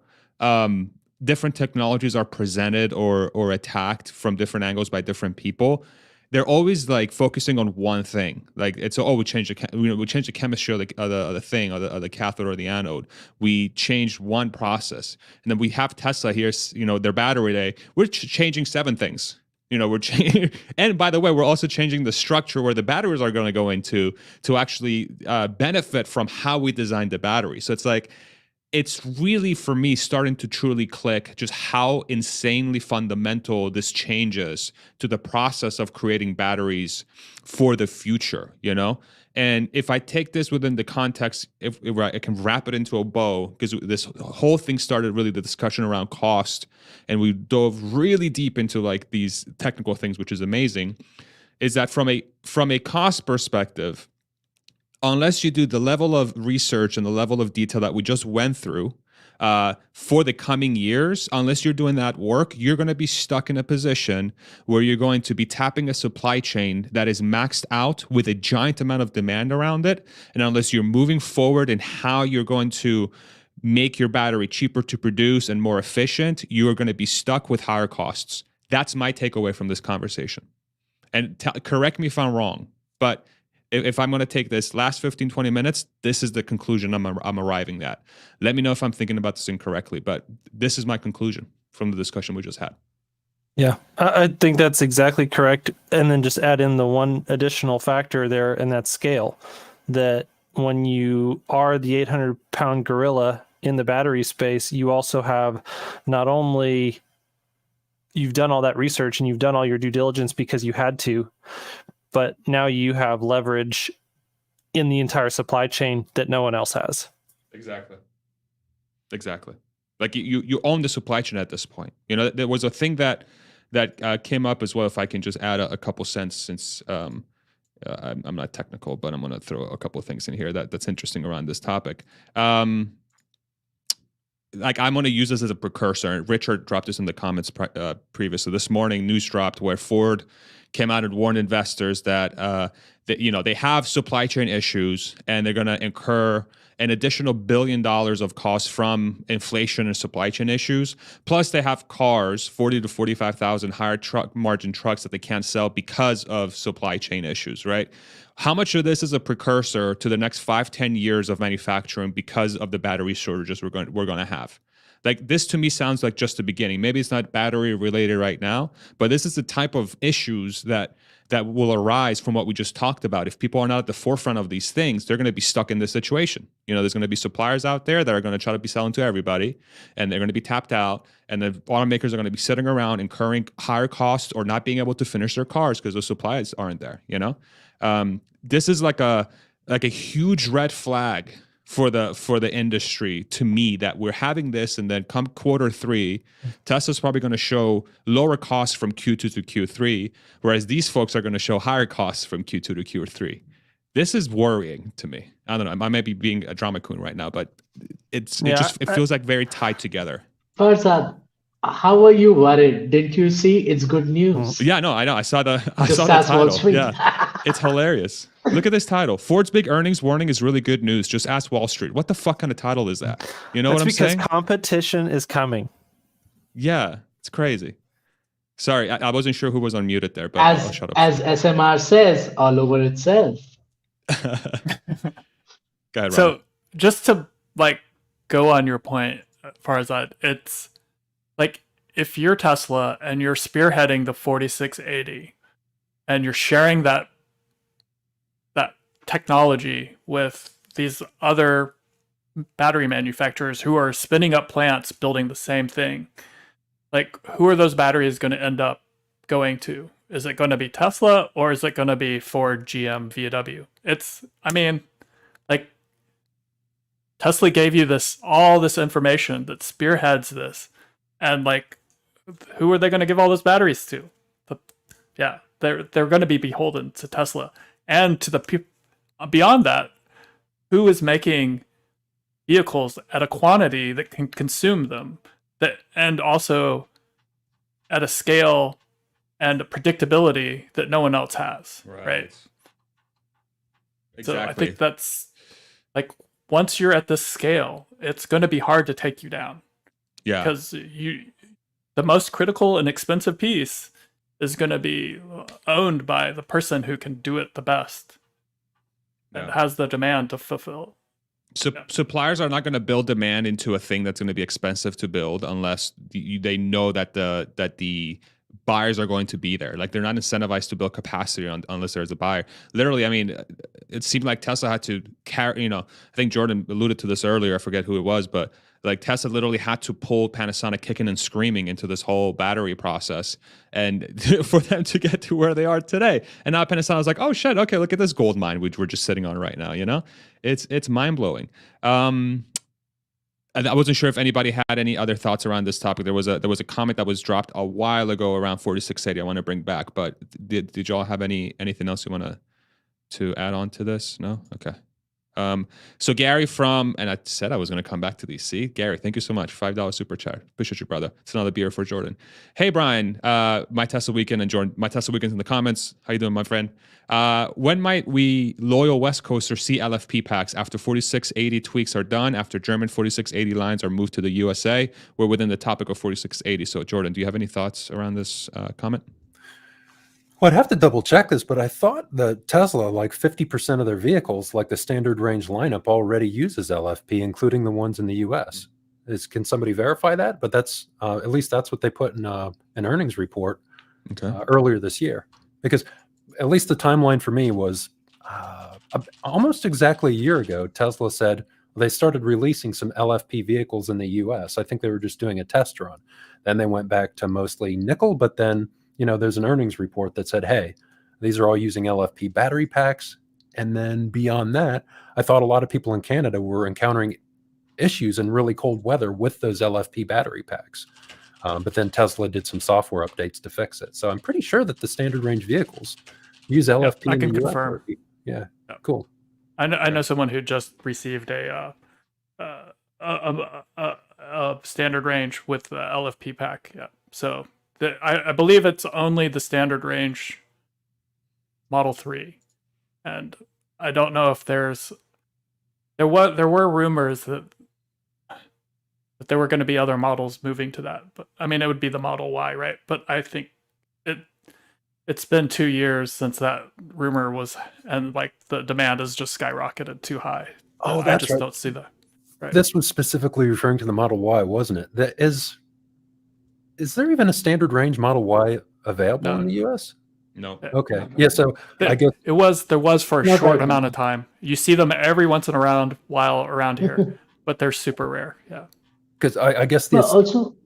different technologies are presented or attacked from different angles by different people, they're always like focusing on one thing. Like we changed the chemistry of the thing, or the cathode or the anode. We changed one process, and then we have Tesla here. Their battery day. We're changing 7 things. We're changing, and by the way, we're also changing the structure where the batteries are going to go into to actually benefit from how we designed the battery. So it's really, for me, starting to truly click just how insanely fundamental this changes to the process of creating batteries for the future, And if I take this within the context, if I can wrap it into a bow, because this whole thing started really the discussion around cost, and we dove really deep into these technical things, which is amazing, is that from a cost perspective, unless you do the level of research and the level of detail that we just went through for the coming years, unless you're doing that work, you're going to be stuck in a position where you're going to be tapping a supply chain that is maxed out with a giant amount of demand around it. And unless you're moving forward in how you're going to make your battery cheaper to produce and more efficient, you are going to be stuck with higher costs. That's my takeaway from this conversation. And correct me if I'm wrong, but if I'm going to take this last 15, 20 minutes, this is the conclusion I'm arriving at. Let me know if I'm thinking about this incorrectly, but this is my conclusion from the discussion we just had. Yeah, I think that's exactly correct. And then just add in the one additional factor there, and that's scale. That when you are the 800-pound gorilla in the battery space, you also have not only you've done all that research and you've done all your due diligence because you had to, but now you have leverage in the entire supply chain that no one else has. Exactly. Like you own the supply chain at this point. There was a thing that came up as well. If I can just add a couple cents, since I'm not technical, but I'm going to throw a couple of things in here that's interesting around this topic. I'm going to use this as a precursor. Richard dropped this in the comments previously. This morning, news dropped where Ford came out and warned investors that they have supply chain issues and they're going to incur an additional $1 billion of costs from inflation and supply chain issues. Plus, they have cars, 40 to 45,000 higher margin trucks that they can't sell because of supply chain issues, right? How much of this is a precursor to the next 5-10 years of manufacturing because of the battery shortages we're going to have? This to me sounds like just the beginning. Maybe it's not battery related right now, but this is the type of issues that will arise from what we just talked about. If people are not at the forefront of these things, they're going to be stuck in this situation. There's going to be suppliers out there that are going to try to be selling to everybody, and they're going to be tapped out, and the automakers are going to be sitting around incurring higher costs or not being able to finish their cars because the supplies aren't there. This is like a huge red flag for the industry to me, that we're having this, and then come Q3, Tesla's probably going to show lower costs from Q2 to Q3, whereas these folks are going to show higher costs from Q2 to Q3. This is worrying to me. I don't know. I might be being a drama queen right now, but it feels like very tied together. Farzad, how are you worried? Didn't you see? It's good news. Yeah, no, I know. I saw the SAS Wall title. Street. Yeah, it's hilarious. Look at this title. Ford's big earnings warning is really good news. Just ask Wall Street. What the fuck kind of title is that? You know That's what I'm because saying? competition is coming. Yeah, it's crazy. Sorry, I wasn't sure who was unmuted there, but I'll shut up. As SMR says, all over itself. Go ahead, So Ryan. just to like go on your point as far as that, it's like if you're Tesla and you're spearheading the 4680 and you're sharing that technology with these other battery manufacturers who are spinning up plants building the same thing, like who are those batteries going to end up going to? Is it going to be Tesla or is it going to be Ford, GM, VW? Like Tesla gave you all this information that spearheads this, and like, who are they going to give all those batteries to? They're going to be beholden to Tesla and to the people. Beyond that, who is making vehicles at a quantity that can consume them, and also at a scale and a predictability that no one else has, right? Exactly. So I think that's like, once you're at this scale, it's going to be hard to take you down. Yeah. Because the most critical and expensive piece is going to be owned by the person who can do it the best and has the demand to fulfill. Suppliers are not going to build demand into a thing that's going to be expensive to build unless they know that the buyers are going to be there. Like, they're not incentivized to build capacity unless there's a buyer. Literally, I mean, it seemed like Tesla had to carry, I think Jordan alluded to this earlier. I forget who it was, but like Tesla literally had to pull Panasonic kicking and screaming into this whole battery process and for them to get to where they are today. And now Panasonic's like, oh shit, okay, look at this gold mine which we're just sitting on right now, It's mind-blowing. And I wasn't sure if anybody had any other thoughts around this topic. There was a comment that was dropped a while ago around 4680 I want to bring back, but did y'all have anything else you want to add on to this? No? Okay. So Gary and I said I was going to come back to these. See, Gary, thank you so much. $5 super chat. Appreciate you, brother. It's another beer for Jordan. Hey, Brian, my Tesla weekend, and Jordan, my Tesla weekend's in the comments. How you doing, my friend? When might we loyal West Coasters see LFP packs after 4680 tweaks are done, after German 4680 lines are moved to the USA? We're within the topic of 4680. So Jordan, do you have any thoughts around this comment? Well, I'd have to double check this, but I thought the Tesla, like 50% of their vehicles, like the standard range lineup, already uses LFP, including the ones in the US. Can somebody verify that? But that's at least that's what they put in an earnings report earlier this year. Because at least the timeline for me was almost exactly a year ago, Tesla said they started releasing some LFP vehicles in the US. I think they were just doing a test run. Then they went back to mostly nickel, but then there's an earnings report that said, hey, these are all using LFP battery packs. And then beyond that, I thought a lot of people in Canada were encountering issues in really cold weather with those LFP battery packs. But then Tesla did some software updates to fix it. So I'm pretty sure that the standard range vehicles use LFP. I can confirm. Yeah, cool. I know someone who just received a standard range with the LFP pack. Yeah, so. I believe it's only the standard range Model 3. And I don't know if there were rumors that there were going to be other models moving to that. But I mean, it would be the Model Y, right? But I think it's been 2 years since that rumor was, and like the demand has just skyrocketed too high. Oh, that's I just right. don't see that. Right. This was specifically referring to the Model Y, wasn't it? That is there even a standard range Model Y available in the US? No. Okay. Yeah. So I guess there was for a short amount of time. You see them every once in a while around here, but they're super rare. Yeah. Because I guess also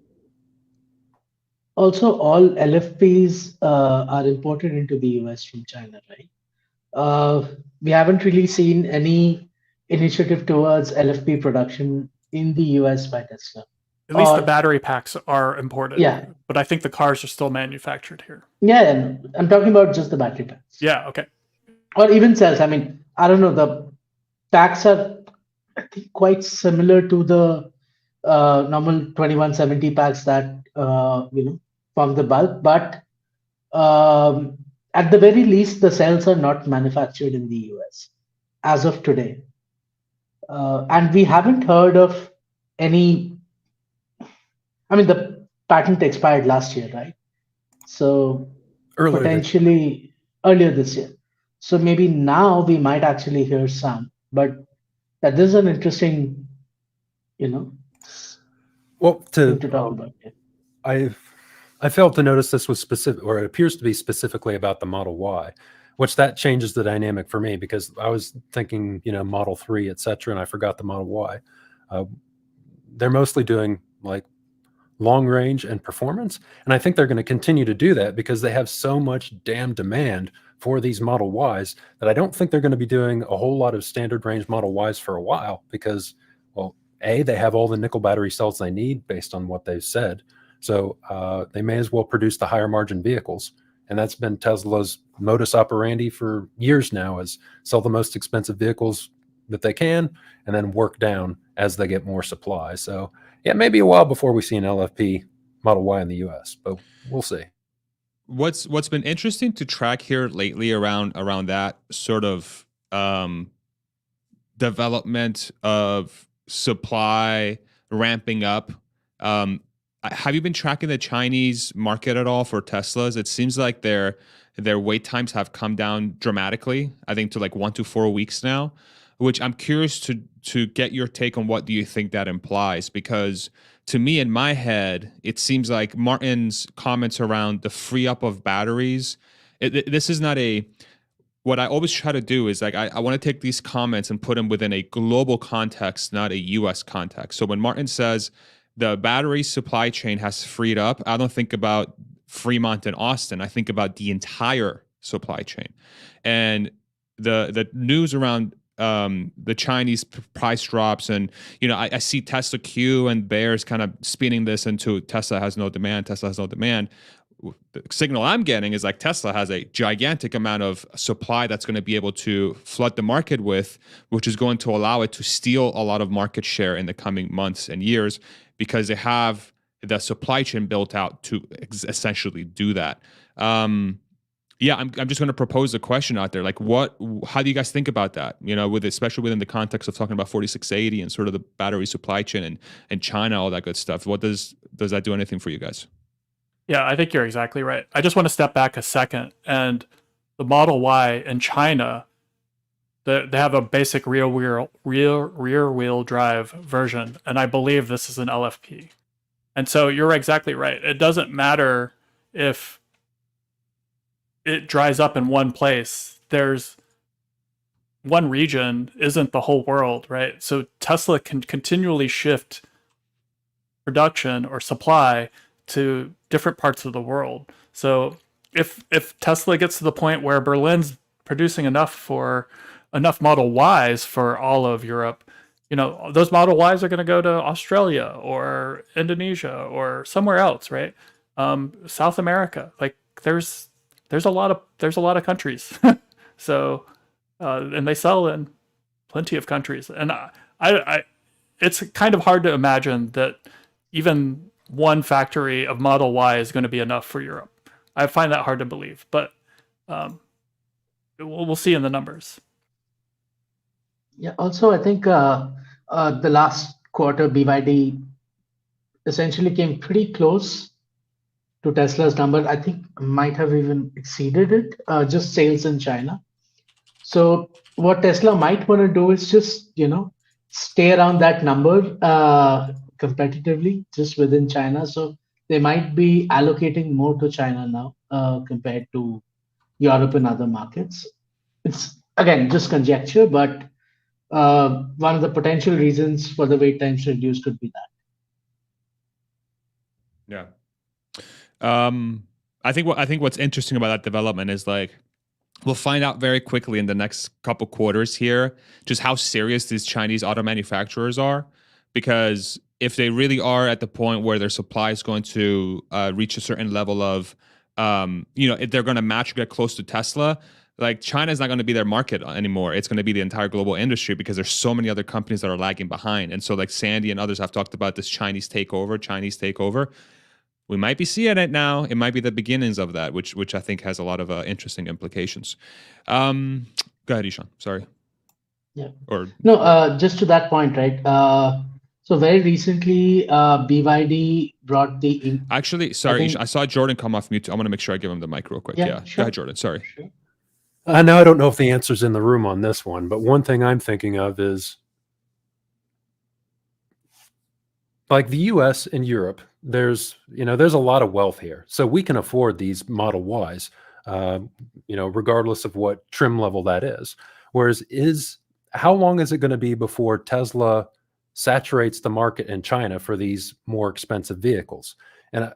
all LFPs are imported into the US from China, right? We haven't really seen any initiative towards LFP production in the US by Tesla. At least the battery packs are imported. Yeah. But I think the cars are still manufactured here. Yeah, I'm talking about just the battery packs. Yeah, okay. Or even cells. I mean, I don't know. The packs are, I think, quite similar to the normal 2170 packs that, from the bulk. But at the very least, the cells are not manufactured in the US as of today. And we haven't heard of any, I mean, the patent expired last year, right? So potentially earlier this year. So maybe now we might actually hear some, but that this is an interesting, Well, thing to talk about. Yeah. I failed to notice this was specific, or it appears to be specifically about the Model Y, which that changes the dynamic for me because I was thinking, Model 3, et cetera, and I forgot the Model Y. They're mostly doing like long range and performance. And I think they're going to continue to do that because they have so much damn demand for these Model Ys that I don't think they're going to be doing a whole lot of standard range Model Ys for a while because, well, A, they have all the nickel battery cells they need based on what they've said. So they may as well produce the higher margin vehicles. And that's been Tesla's modus operandi for years now, is sell the most expensive vehicles that they can and then work down as they get more supply. So yeah, maybe a while before we see an LFP Model Y in the US, but we'll see. What's been interesting to track here lately around that sort of development of supply ramping up. Have you been tracking the Chinese market at all for Teslas? It seems like their wait times have come down dramatically, I think to like 1 to 4 weeks now, which I'm curious to get your take on. What do you think that implies? Because to me, in my head, it seems like Martin's comments around the free up of batteries, this is not what I always try to do is like, I want to take these comments and put them within a global context, not a US context. So when Martin says the battery supply chain has freed up, I don't think about Fremont and Austin. I think about the entire supply chain. And the news around the Chinese price drops, and I see Tesla Q and Bears kind of spinning this into Tesla has no demand. The signal I'm getting is like Tesla has a gigantic amount of supply that's going to be able to flood the market with, which is going to allow it to steal a lot of market share in the coming months and years because they have the supply chain built out to essentially do that. Yeah, I'm just going to propose a question out there. Like, how do you guys think about that? Especially within the context of talking about 4680 and sort of the battery supply chain and China, all that good stuff. What does that do anything for you guys? Yeah, I think you're exactly right. I just want to step back a second. And the Model Y in China, they have a basic rear wheel drive version, and I believe this is an LFP. And so you're exactly right. It doesn't matter if it dries up in one place. There's one region isn't the whole world, right? So Tesla can continually shift production or supply to different parts of the world. So if Tesla gets to the point where Berlin's producing enough Model Ys for all of Europe, those Model Ys are going to go to Australia or Indonesia or somewhere else, right? South America. Like there's a lot of countries. So and they sell in plenty of countries. And I it's kind of hard to imagine that even one factory of Model Y is going to be enough for Europe. I find that hard to believe, but we'll see in the numbers. Yeah. Also, I think the last quarter BYD essentially came pretty close to Tesla's number. I think might have even exceeded it, just sales in China. So what Tesla might want to do is just, stay around that number competitively just within China. So they might be allocating more to China now compared to Europe and other markets. It's, again, just conjecture, but one of the potential reasons for the wait times reduced could be that. Yeah. I think what's interesting about that development is like we'll find out very quickly in the next couple quarters here just how serious these Chinese auto manufacturers are, because if they really are at the point where their supply is going to reach a certain level of, if they're going to match or get close to Tesla, like China's not going to be their market anymore. It's going to be the entire global industry because there's so many other companies that are lagging behind. And so like Sandy and others have talked about this Chinese takeover. We might be seeing it now. It might be the beginnings of that, which I think has a lot of interesting implications. Go ahead, Ishan. Sorry. Yeah. Or No, just to that point, right? So very recently, BYD brought the. actually, sorry, think- I saw Jordan come off mute. I want to make sure I give him the mic real quick. Yeah. sure. Go ahead, Jordan. Sorry. Sure. Now I don't know if the answer's in the room on this one, but one thing I'm thinking of is like the US and Europe, there's a lot of wealth here. So we can afford these Model Ys, regardless of what trim level that is. Whereas how long is it going to be before Tesla saturates the market in China for these more expensive vehicles? And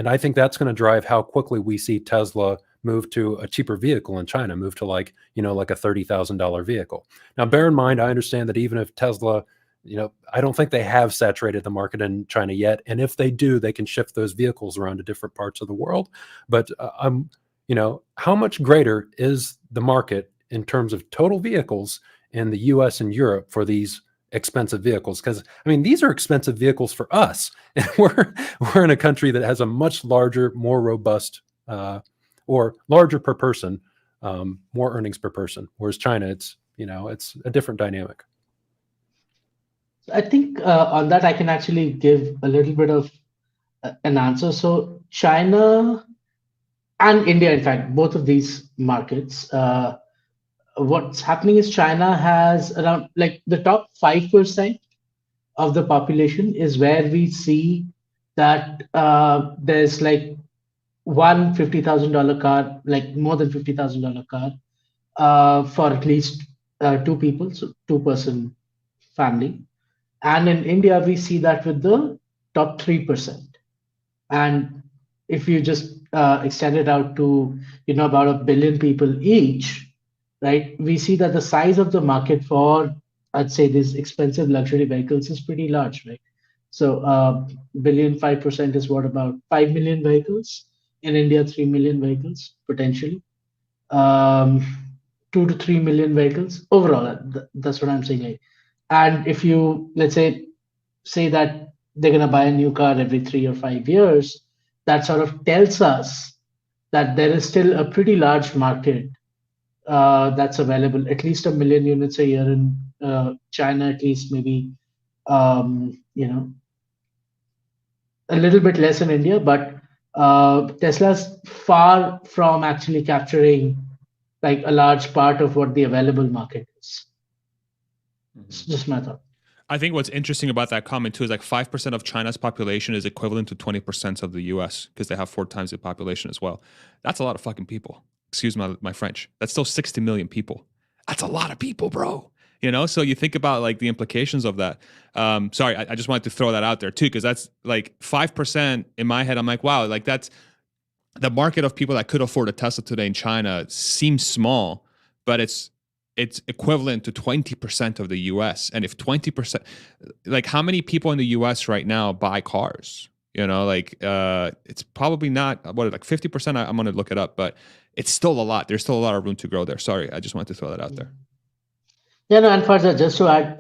I think that's going to drive how quickly we see Tesla move to a cheaper vehicle in China, move to like a $30,000 vehicle. Now, bear in mind, I understand that even if Tesla, I don't think they have saturated the market in China yet. And if they do, they can shift those vehicles around to different parts of the world. But how much greater is the market in terms of total vehicles in the US and Europe for these expensive vehicles? Because these are expensive vehicles for us. And we're in a country that has a much larger, more robust, or larger per person, more earnings per person. Whereas China, it's a different dynamic. I think on that I can actually give a little bit of an answer. So China and India, in fact, both of these markets, what's happening is China has around like the top 5% of the population is where we see that there's like one $50,000 car, like more than $50,000 car for at least two people, so two-person family. And in India, we see that with the top 3%. And if you just extend it out to, about 1 billion people each, right, we see that the size of the market for, I'd say, these expensive luxury vehicles is pretty large, right? So billion, 5% is what, about 5 million vehicles? In India, 3 million vehicles, potentially. 2 to 3 million vehicles overall. That's what I'm saying. Like, and if you, let's say that they're going to buy a new car every 3 or 5 years, that sort of tells us that there is still a pretty large market that's available, at least 1 million units a year in China, at least maybe, a little bit less in India, but Tesla's far from actually capturing like a large part of what the available market is. It's just my thought. I think what's interesting about that comment too is like 5% of China's population is equivalent to 20% of the US because they have 4 times the population as well. That's a lot of fucking people. Excuse my French. That's still 60 million people. That's a lot of people, bro. So you think about like the implications of that. Sorry, I just wanted to throw that out there too, because that's like 5% in my head. I'm like, wow, like that's the market of people that could afford a Tesla today in China seems small, but it's equivalent to 20% of the US. And if 20%, like how many people in the US right now buy cars? It's probably not, like 50%? I'm going to look it up, but it's still a lot. There's still a lot of room to grow there. Sorry, I just wanted to throw that out there. Yeah, no, and Farzad, just to add,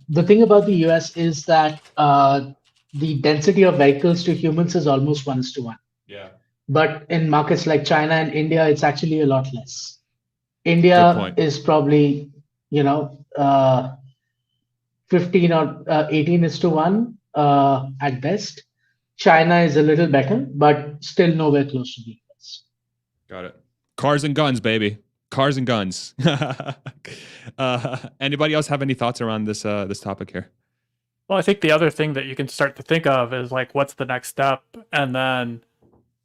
the thing about the US is that the density of vehicles to humans is almost 1:1. Yeah. But in markets like China and India, it's actually a lot less. India is probably, 15 or 18:1 at best. China is a little better, but still nowhere close to the US. Got it. Cars and guns, baby. Cars and guns. Anybody else have any thoughts around this topic here? Well, I think the other thing that you can start to think of is like, what's the next step? And then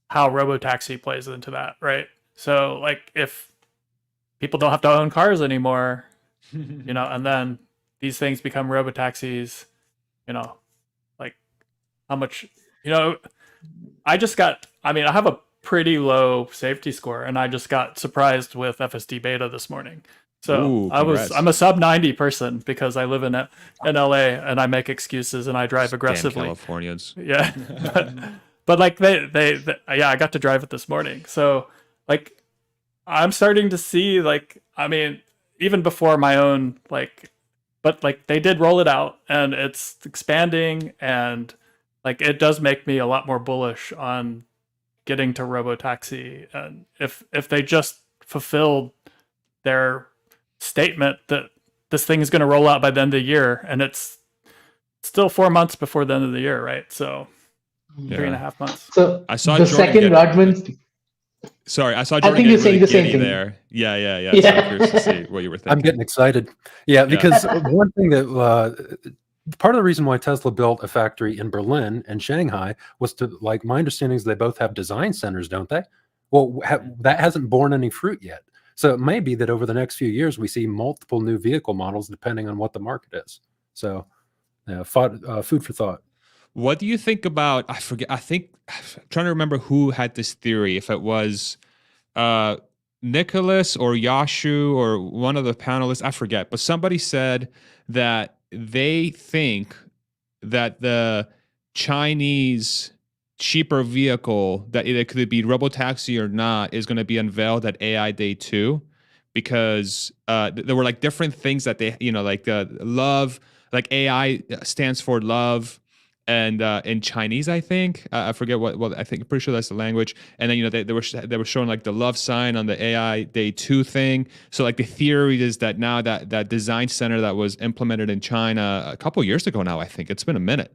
how Robotaxi plays into that, right? So like if people don't have to own cars anymore, and then these things become Robotaxis, like how much, I have a pretty low safety score and I just got surprised with FSD beta this morning. So I'm a sub 90 person because I live in LA and I make excuses and I drive aggressively. Damn Californians. Yeah. but like I got to drive it this morning. So like I'm starting to see even before my own but they did roll it out and it's expanding and like it does make me a lot more bullish on getting to Robotaxi. And if they just fulfilled their statement that this thing is going to roll out by the end of the year, and it's still 4 months before the end of the year, right? So 3.5 months. So I saw the Jordan second get- Rodman. Sorry, I saw I Jordan think get you're saying really the same giddy thing. there. Yeah. Yeah. So I'm curious to see what you were thinking. I'm getting excited. Yeah, because one thing that part of the reason why Tesla built a factory in Berlin and Shanghai was to, like, my understanding is they both have design centers, don't they? Well, that hasn't borne any fruit yet. So it may be that over the next few years, we see multiple new vehicle models depending on what the market is. So food for thought. What do you think about, I forget, I'm trying to remember who had this theory, if it was Nicholas or Yashu or one of the panelists, I forget, but somebody said that they think that the Chinese cheaper vehicle, that it could be Robotaxi or not, is going to be unveiled at AI Day 2, because there were like different things that they, like love, like AI stands for love, and in Chinese, I think, I forget what I think, pretty sure that's the language. And then they were showing like the love sign on the AI Day 2 thing. So like the theory is that now that design center that was implemented in China a couple of years ago now, I think it's been a minute.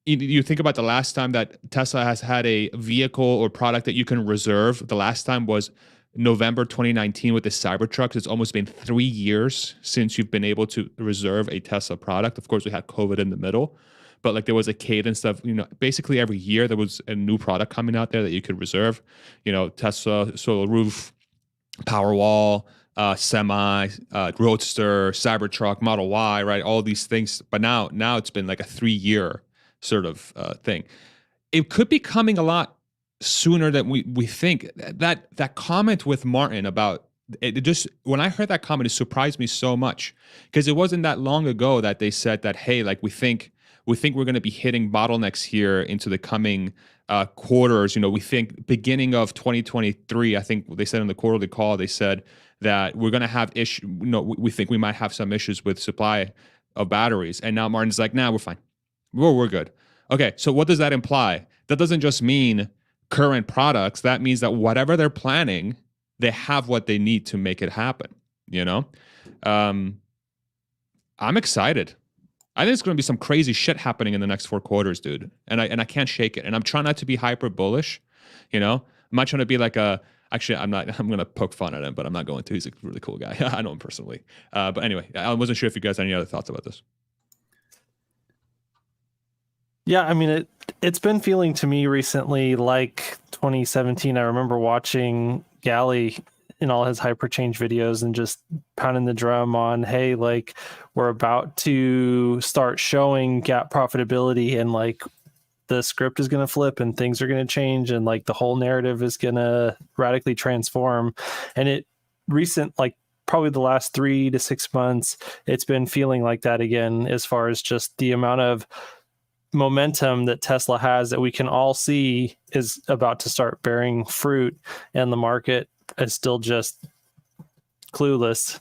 You think about the last time that Tesla has had a vehicle or product that you can reserve. The last time was November 2019 with the Cybertruck. It's almost been 3 years since you've been able to reserve a Tesla product. Of course, we had COVID in the middle, but like there was a cadence of, basically every year there was a new product coming out there that you could reserve. Tesla Solar Roof, Powerwall, Semi, Roadster, Cybertruck, Model Y, right? All these things. But now it's been like a 3-year sort of thing. It could be coming a lot sooner than we think. That comment with Martin about it, just when I heard that comment, it surprised me so much, because it wasn't that long ago that they said that, hey, like we think we're going to be hitting bottlenecks here into the coming quarters. We think beginning of 2023, I think they said in the quarterly call, they said that we're going to have issue. We think we might have some issues with supply of batteries. And now Martin's like, nah, we're fine. We're good. Okay, so what does that imply? That doesn't just mean current products. That means that whatever they're planning, they have what they need to make it happen. I'm excited. I think it's going to be some crazy shit happening in the next 4 quarters, dude. And I can't shake it. And I'm trying not to be hyper bullish. I'm not trying to be like actually, I'm not. I'm going to poke fun at him, but I'm not going to. He's a really cool guy. I know him personally. But anyway, I wasn't sure if you guys had any other thoughts about this. Yeah, I mean, it's been feeling to me recently like 2017. I remember watching Galley in all his hyperchange videos and just pounding the drum on, hey, like we're about to start showing gap profitability, and like the script is going to flip and things are going to change, and like the whole narrative is going to radically transform. And like probably the last 3 to 6 months, it's been feeling like that again, as far as just the amount of momentum that Tesla has that we can all see is about to start bearing fruit, and the market is still just clueless.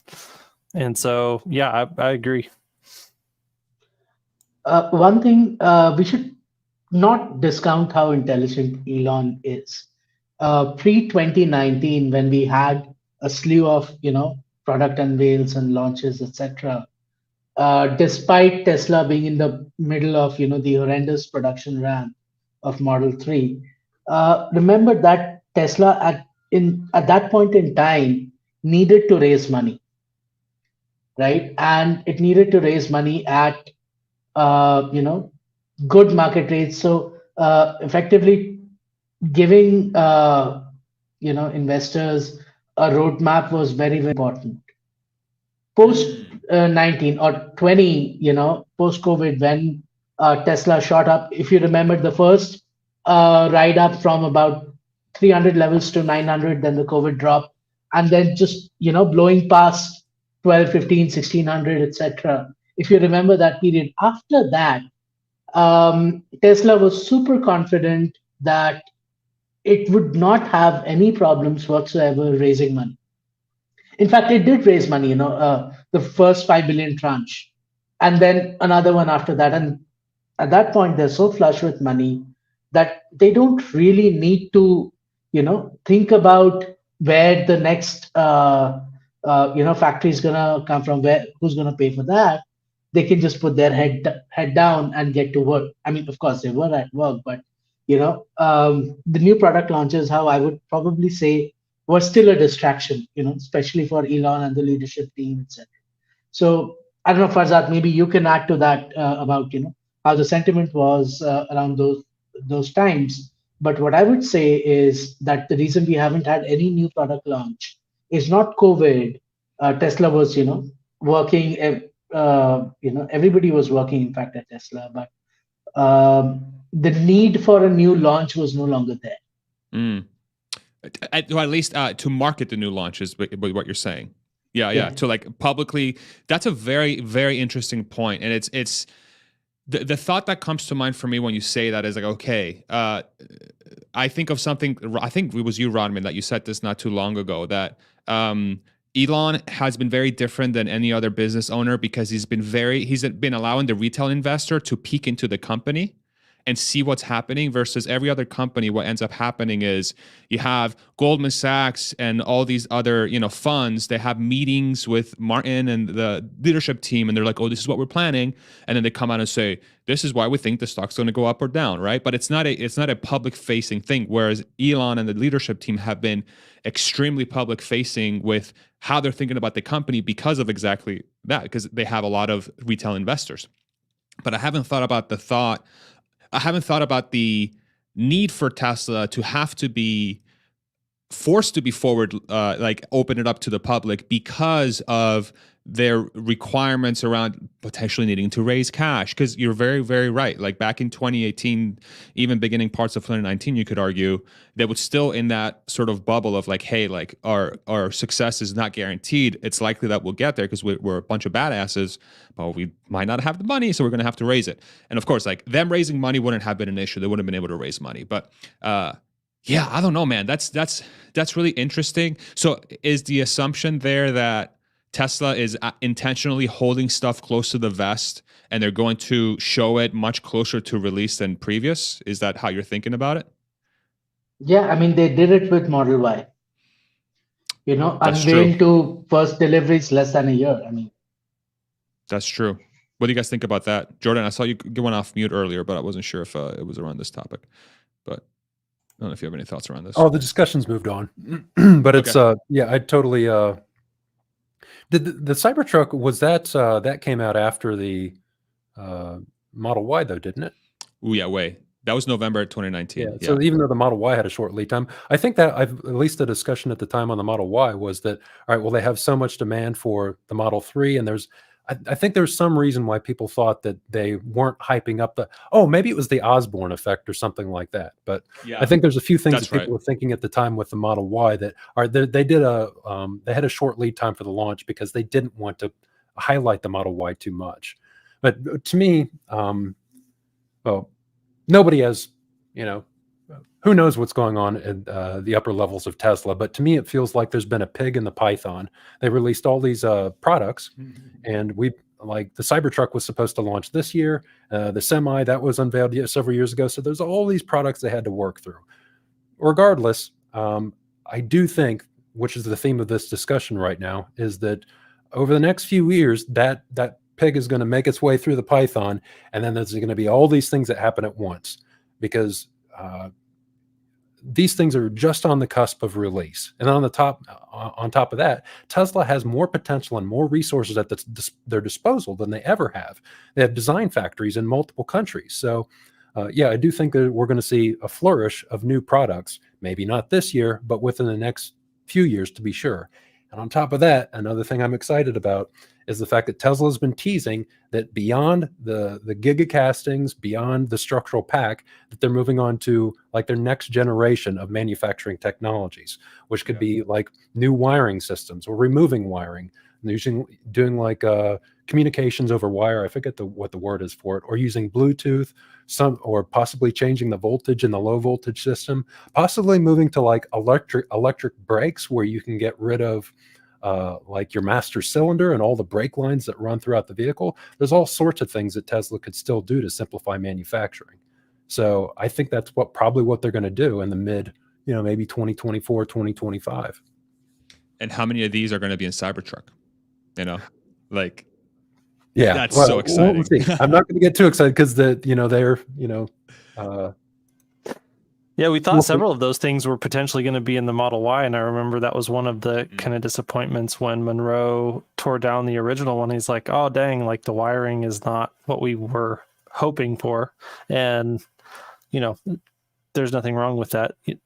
And so, yeah, I agree. One thing, we should not discount how intelligent Elon is. Pre-2019, when we had a slew of, product unveils and launches, etc., despite Tesla being in the middle of, the horrendous production ramp of Model 3, remember that Tesla at that point in time needed to raise money, right? And it needed to raise money at, good market rates. So effectively giving, investors a roadmap was very, very important. Post 19 or 20, post COVID, when Tesla shot up, if you remember the first ride up from about 300 levels to 900, then the COVID drop, and then just, blowing past 12, 15, 1600, etc. If you remember that period, after that, Tesla was super confident that it would not have any problems whatsoever raising money. In fact, it did raise money, the first 5 billion tranche, and then another one after that. And at that point they're so flush with money that they don't really need to, think about where the next factory is gonna come from, where who's gonna pay for that. They can just put their head down and get to work. I mean, of course they were at work, but the new product launches, how I would probably say, was still a distraction, especially for Elon and the leadership team, etc. So I don't know, Farzad, maybe you can add to that about how the sentiment was around those times. But what I would say is that the reason we haven't had any new product launch is not COVID. Tesla was working. Everybody was working, in fact, at Tesla, but the need for a new launch was no longer there. At least to market the new launches, with what you're saying. Yeah. To like publicly, that's a very, very interesting point. And it's the thought that comes to mind for me when you say that is like, okay, I think of something, I think it was you, Rodman, that you said this not too long ago, that Elon has been very different than any other business owner because he's been allowing the retail investor to peek into the company and see what's happening, versus every other company. What ends up happening is you have Goldman Sachs and all these other, funds. They have meetings with Martin and the leadership team, and they're like, "Oh, this is what we're planning," and then they come out and say, "This is why we think the stock's going to go up or down," right? But it's not a public facing thing. Whereas Elon and the leadership team have been extremely public facing with how they're thinking about the company because of exactly that, because they have a lot of retail investors. But I haven't thought about the need for Tesla to have to be forced to be forward, like open it up to the public because of their requirements around potentially needing to raise cash. Because you're very, very right. Like back in 2018, even beginning parts of 2019, you could argue they were still in that sort of bubble of like, hey, like our success is not guaranteed. It's likely that we'll get there because we're a bunch of badasses, but we might not have the money, so we're going to have to raise it. And of course, like them raising money wouldn't have been an issue. They wouldn't have been able to raise money. But yeah, I don't know, man. That's really interesting. So is the assumption there that Tesla is intentionally holding stuff close to the vest and they're going to show it much closer to release than previous? Is that how you're thinking about it? Yeah, I mean, they did it with Model Y. That's unveiled true. to first deliveries less than a year. I mean, That's true. What do you guys think about that? Jordan, I saw you going off mute earlier, but I wasn't sure if it was around this topic. But I don't know if you have any thoughts around this. Oh, the discussion's moved on. But it's, yeah, I totally, the Cybertruck, was that came out after the Model Y though, didn't it? Oh yeah, way. That was November 2019. Yeah. So even though the Model Y had a short lead time, I think that at least the discussion at the time on the Model Y was that, all right, well, they have so much demand for the Model 3, and I think there's some reason why people thought that they weren't hyping up maybe it was the Osborne effect or something like that. But yeah, I think there's a few things that's that people were thinking at the time with the Model Y that they had a short lead time for the launch because they didn't want to highlight the Model Y too much. But to me, nobody has, who knows what's going on in the upper levels of Tesla. But to me, it feels like there's been a pig in the python. They released all these products, and the Cybertruck was supposed to launch this year. The Semi, that was unveiled several years ago. So there's all these products they had to work through. Regardless, I do think, which is the theme of this discussion right now, is that over the next few years, that pig is going to make its way through the python, and then there's going to be all these things that happen at once, because these things are just on the cusp of release. And on top of that, Tesla has more potential and more resources at their disposal than they ever have. They have design factories in multiple countries. So I do think that we're going to see a flourish of new products, maybe not this year, but within the next few years to be sure. And on top of that, another thing I'm excited about is the fact that Tesla has been teasing that beyond the Giga castings, beyond the structural pack, that they're moving on to like their next generation of manufacturing technologies, which could be like new wiring systems or removing wiring, doing like communications over wire. I forget what the word is for it, or using Bluetooth, or possibly changing the voltage in the low voltage system, possibly moving to like electric brakes where you can get rid of like your master cylinder and all the brake lines that run throughout the vehicle. There's all sorts of things that Tesla could still do to simplify manufacturing. So I think that's probably what they're going to do in the mid, maybe 2024, 2025. And how many of these are going to be in Cybertruck? Like, yeah, that's so exciting. We'll see. I'm not going to get too excited because yeah, we thought several of those things were potentially going to be in the Model Y, and I remember that was one of the kind of disappointments when Monroe tore down the original one. He's like, "Oh, dang! Like the wiring is not what we were hoping for," and there's nothing wrong with that. You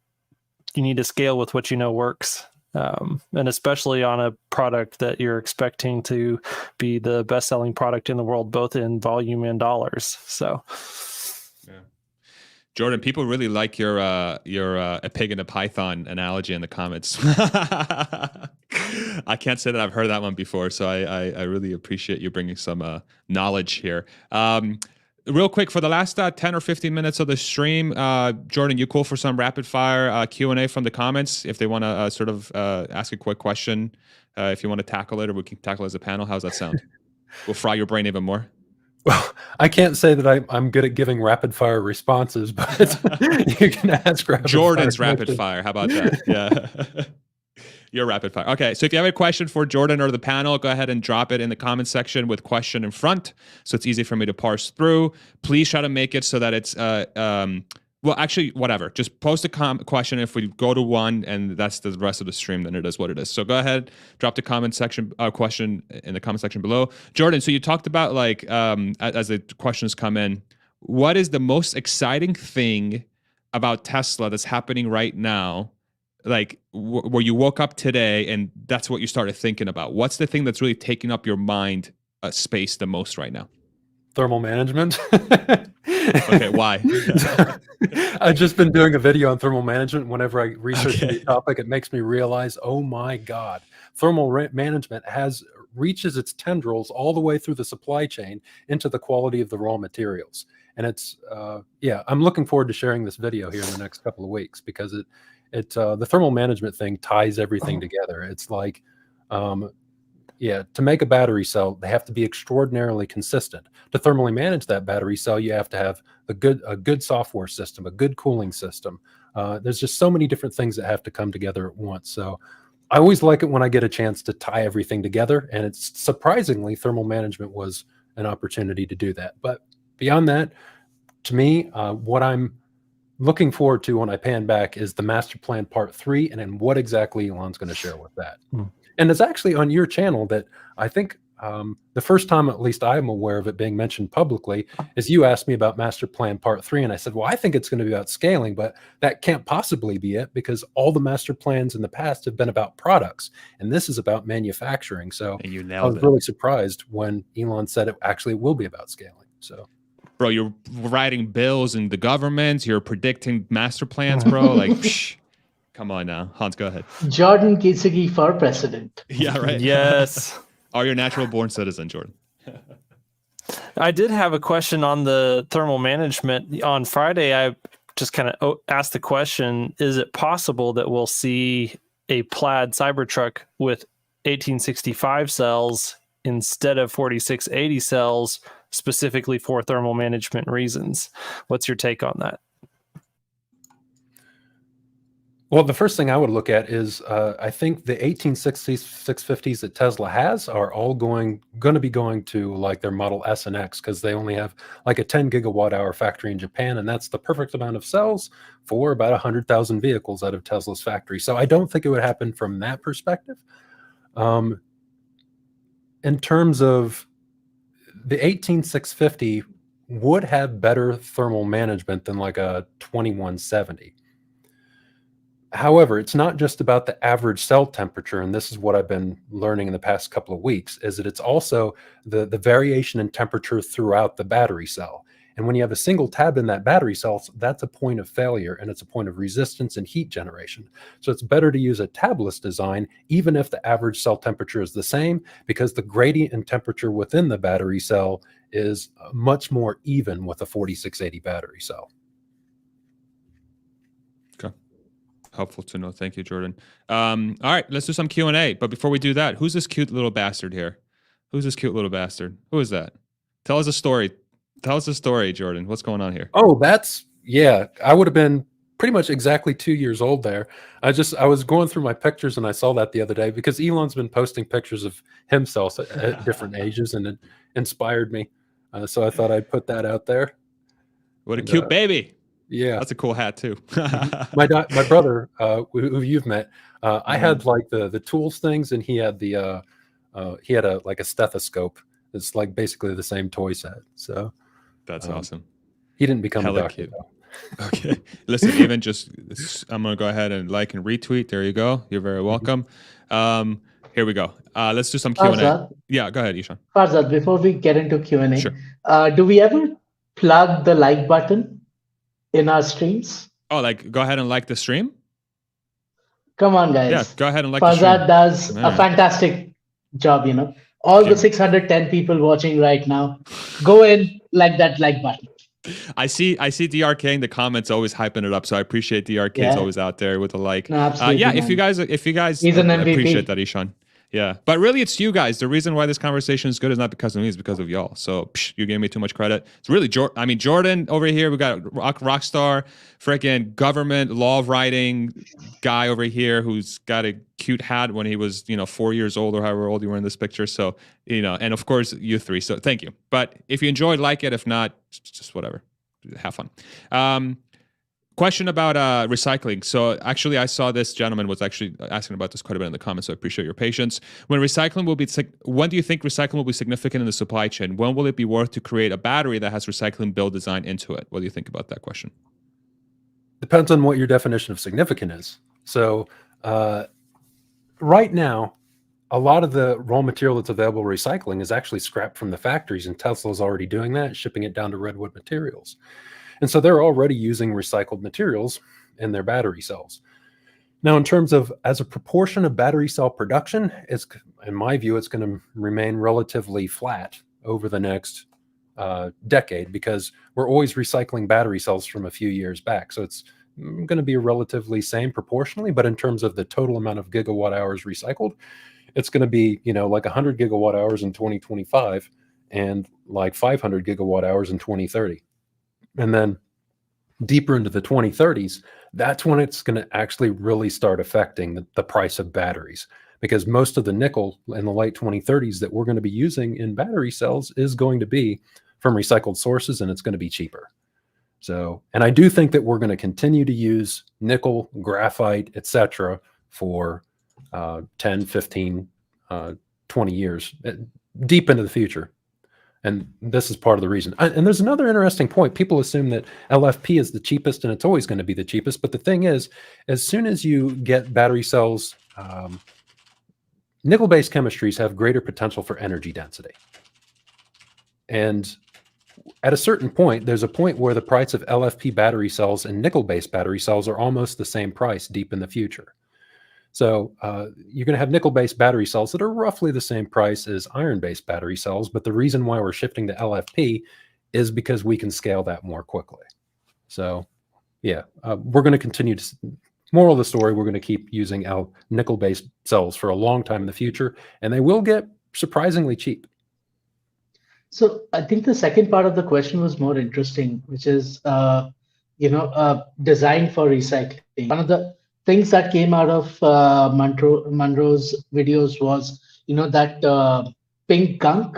need to scale with what works. And especially on a product that you're expecting to be the best-selling product in the world, both in volume and dollars. So, yeah. Jordan, people really like your a pig and a python analogy in the comments. I can't say that I've heard that one before, so I really appreciate you bringing some knowledge here. Real quick, for the last 10 or 15 minutes of the stream, Jordan, you cool for some rapid fire Q&A from the comments? If they want to sort of ask a quick question, if you want to tackle it, or we can tackle it as a panel. How's that sound? We'll fry your brain even more. Well, I can't say that I'm good at giving rapid fire responses, but you can ask Jordan's rapid fire. How about that? Yeah. Your rapid fire. Okay, so if you have a question for Jordan or the panel, go ahead and drop it in the comment section with question in front, so it's easy for me to parse through. Please try to make it so that it's well, actually, whatever. Just post a question. If we go to one and that's the rest of the stream, then it is what it is. So go ahead, drop the comment section question in the comment section below. Jordan, so you talked about like as the questions come in, what is the most exciting thing about Tesla that's happening right now? Like where you woke up today and that's what you started thinking about. What's the thing that's really taking up your mind space the most right now? Thermal management. Okay, why? I've just been doing a video on thermal management. Whenever I research the topic, it makes me realize, oh my God, thermal management reaches its tendrils all the way through the supply chain into the quality of the raw materials. And it's, I'm looking forward to sharing this video here in the next couple of weeks, because the thermal management thing ties everything together. It's like, to make a battery cell, they have to be extraordinarily consistent. To thermally manage that battery cell, you have to have a good software system, a good cooling system. There's just so many different things that have to come together at once. So I always like it when I get a chance to tie everything together. And it's surprisingly, thermal management was an opportunity to do that. But beyond that, to me, what I'm looking forward to when I pan back is the master plan part 3, and then what exactly Elon's going to share with that. And it's actually on your channel that I think the first time, at least I'm aware of it being mentioned publicly, is you asked me about master plan part 3. And I said, well, I think it's going to be about scaling, but that can't possibly be it, because all the master plans in the past have been about products. And this is about manufacturing. So I was really surprised when Elon said it actually will be about scaling. So. Bro, you're writing bills in the government. You're predicting master plans, bro. Like, psh, come on now. Hans, go ahead. Jordan Giesige for president. Yeah, right. Yes. Are you a natural born citizen, Jordan? I did have a question on the thermal management. On Friday, I just kind of asked the question, is it possible that we'll see a plaid Cybertruck with 1865 cells instead of 4680 cells, specifically for thermal management reasons? What's your take on that? Well, the first thing I would look at is I think the 1860s, 650s that Tesla has are all going to be going to like their Model S and X, because they only have like a 10 gigawatt hour factory in Japan, and that's the perfect amount of cells for about 100,000 vehicles out of Tesla's factory. So I don't think it would happen from that perspective. In terms of the 18650 would have better thermal management than like a 2170. However, it's not just about the average cell temperature, and this is what I've been learning in the past couple of weeks, is that it's also the variation in temperature throughout the battery cell. And when you have a single tab in that battery cell, that's a point of failure, and it's a point of resistance and heat generation. So it's better to use a tabless design, even if the average cell temperature is the same, because the gradient in temperature within the battery cell is much more even with a 4680 battery cell. Helpful to know. Thank you, Jordan. All right, let's do some Q&A. But before we do that, who's this cute little bastard here? Who's this cute little bastard? Who is that? Tell us a story. Tell us a story, Jordan. What's going on here? Oh, I would have been pretty much exactly 2 years old there. I was going through my pictures and I saw that the other day because Elon's been posting pictures of himself at different ages, and it inspired me. So I thought I'd put that out there. What a cute baby. Yeah. That's a cool hat too. My brother, who you've met, I had like the tools things, and he had like a stethoscope. It's like basically the same toy set. So that's awesome. He didn't become Hella a doctor, cute. though. Okay. Listen, even I'm going to go ahead and like and retweet. There you go. You're very welcome. Here we go. Let's do some Q&A. Farzad? Yeah, go ahead, Ishan. Farzad, before we get into Q&A, Sure. Do we ever plug the like button in our streams? Oh, like go ahead and like the stream? Come on, guys. Yeah, go ahead and like the stream. Farzad does a Man. fantastic job, All the 610 people watching right now, go in, like that like button. I see DRK in the comments always hyping it up, so I appreciate DRK is always out there with a like. No, absolutely, yeah, man. if you guys He's an MVP. appreciate that, Ishan. Yeah, but really it's you guys. The reason why this conversation is good is not because of me, it's because of y'all. So you gave me too much credit. It's really Jordan over here. We got rockstar, freaking government law writing guy over here who's got a cute hat when he was 4 years old or however old you were in this picture. So and of course you three. So thank you. But if you enjoyed, like it. If not, just whatever. Have fun. Question about recycling. So actually, I saw this gentleman was actually asking about this quite a bit in the comments, so I appreciate your patience. When do you think recycling will be significant in the supply chain? When will it be worth to create a battery that has recycling build design into it? What do you think about that question? Depends on what your definition of significant is. So right now, a lot of the raw material that's available for recycling is actually scrapped from the factories, and Tesla's already doing that, shipping it down to Redwood Materials. And so they're already using recycled materials in their battery cells. Now, in terms of as a proportion of battery cell production, in my view, it's going to remain relatively flat over the next decade because we're always recycling battery cells from a few years back. So it's going to be relatively same proportionally, but in terms of the total amount of gigawatt hours recycled, it's going to be, like 100 gigawatt hours in 2025 and like 500 gigawatt hours in 2030. And then deeper into the 2030s, that's when it's going to actually really start affecting the price of batteries, because most of the nickel in the late 2030s that we're going to be using in battery cells is going to be from recycled sources, and it's going to be cheaper. So, and I do think that we're going to continue to use nickel, graphite, etc. for 10, 15, 20 years, deep into the future. And this is part of the reason. And there's another interesting point. People assume that LFP is the cheapest and it's always going to be the cheapest. But the thing is, as soon as you get battery cells, nickel-based chemistries have greater potential for energy density. And at a certain point, there's a point where the price of LFP battery cells and nickel-based battery cells are almost the same price deep in the future. So you're going to have nickel-based battery cells that are roughly the same price as iron-based battery cells. But the reason why we're shifting to LFP is because we can scale that more quickly. So yeah, we're going to continue to, moral of the story, we're going to keep using nickel-based cells for a long time in the future, and they will get surprisingly cheap. So I think the second part of the question was more interesting, which is, design for recycling. One of the things that came out of Munro's videos was, that pink gunk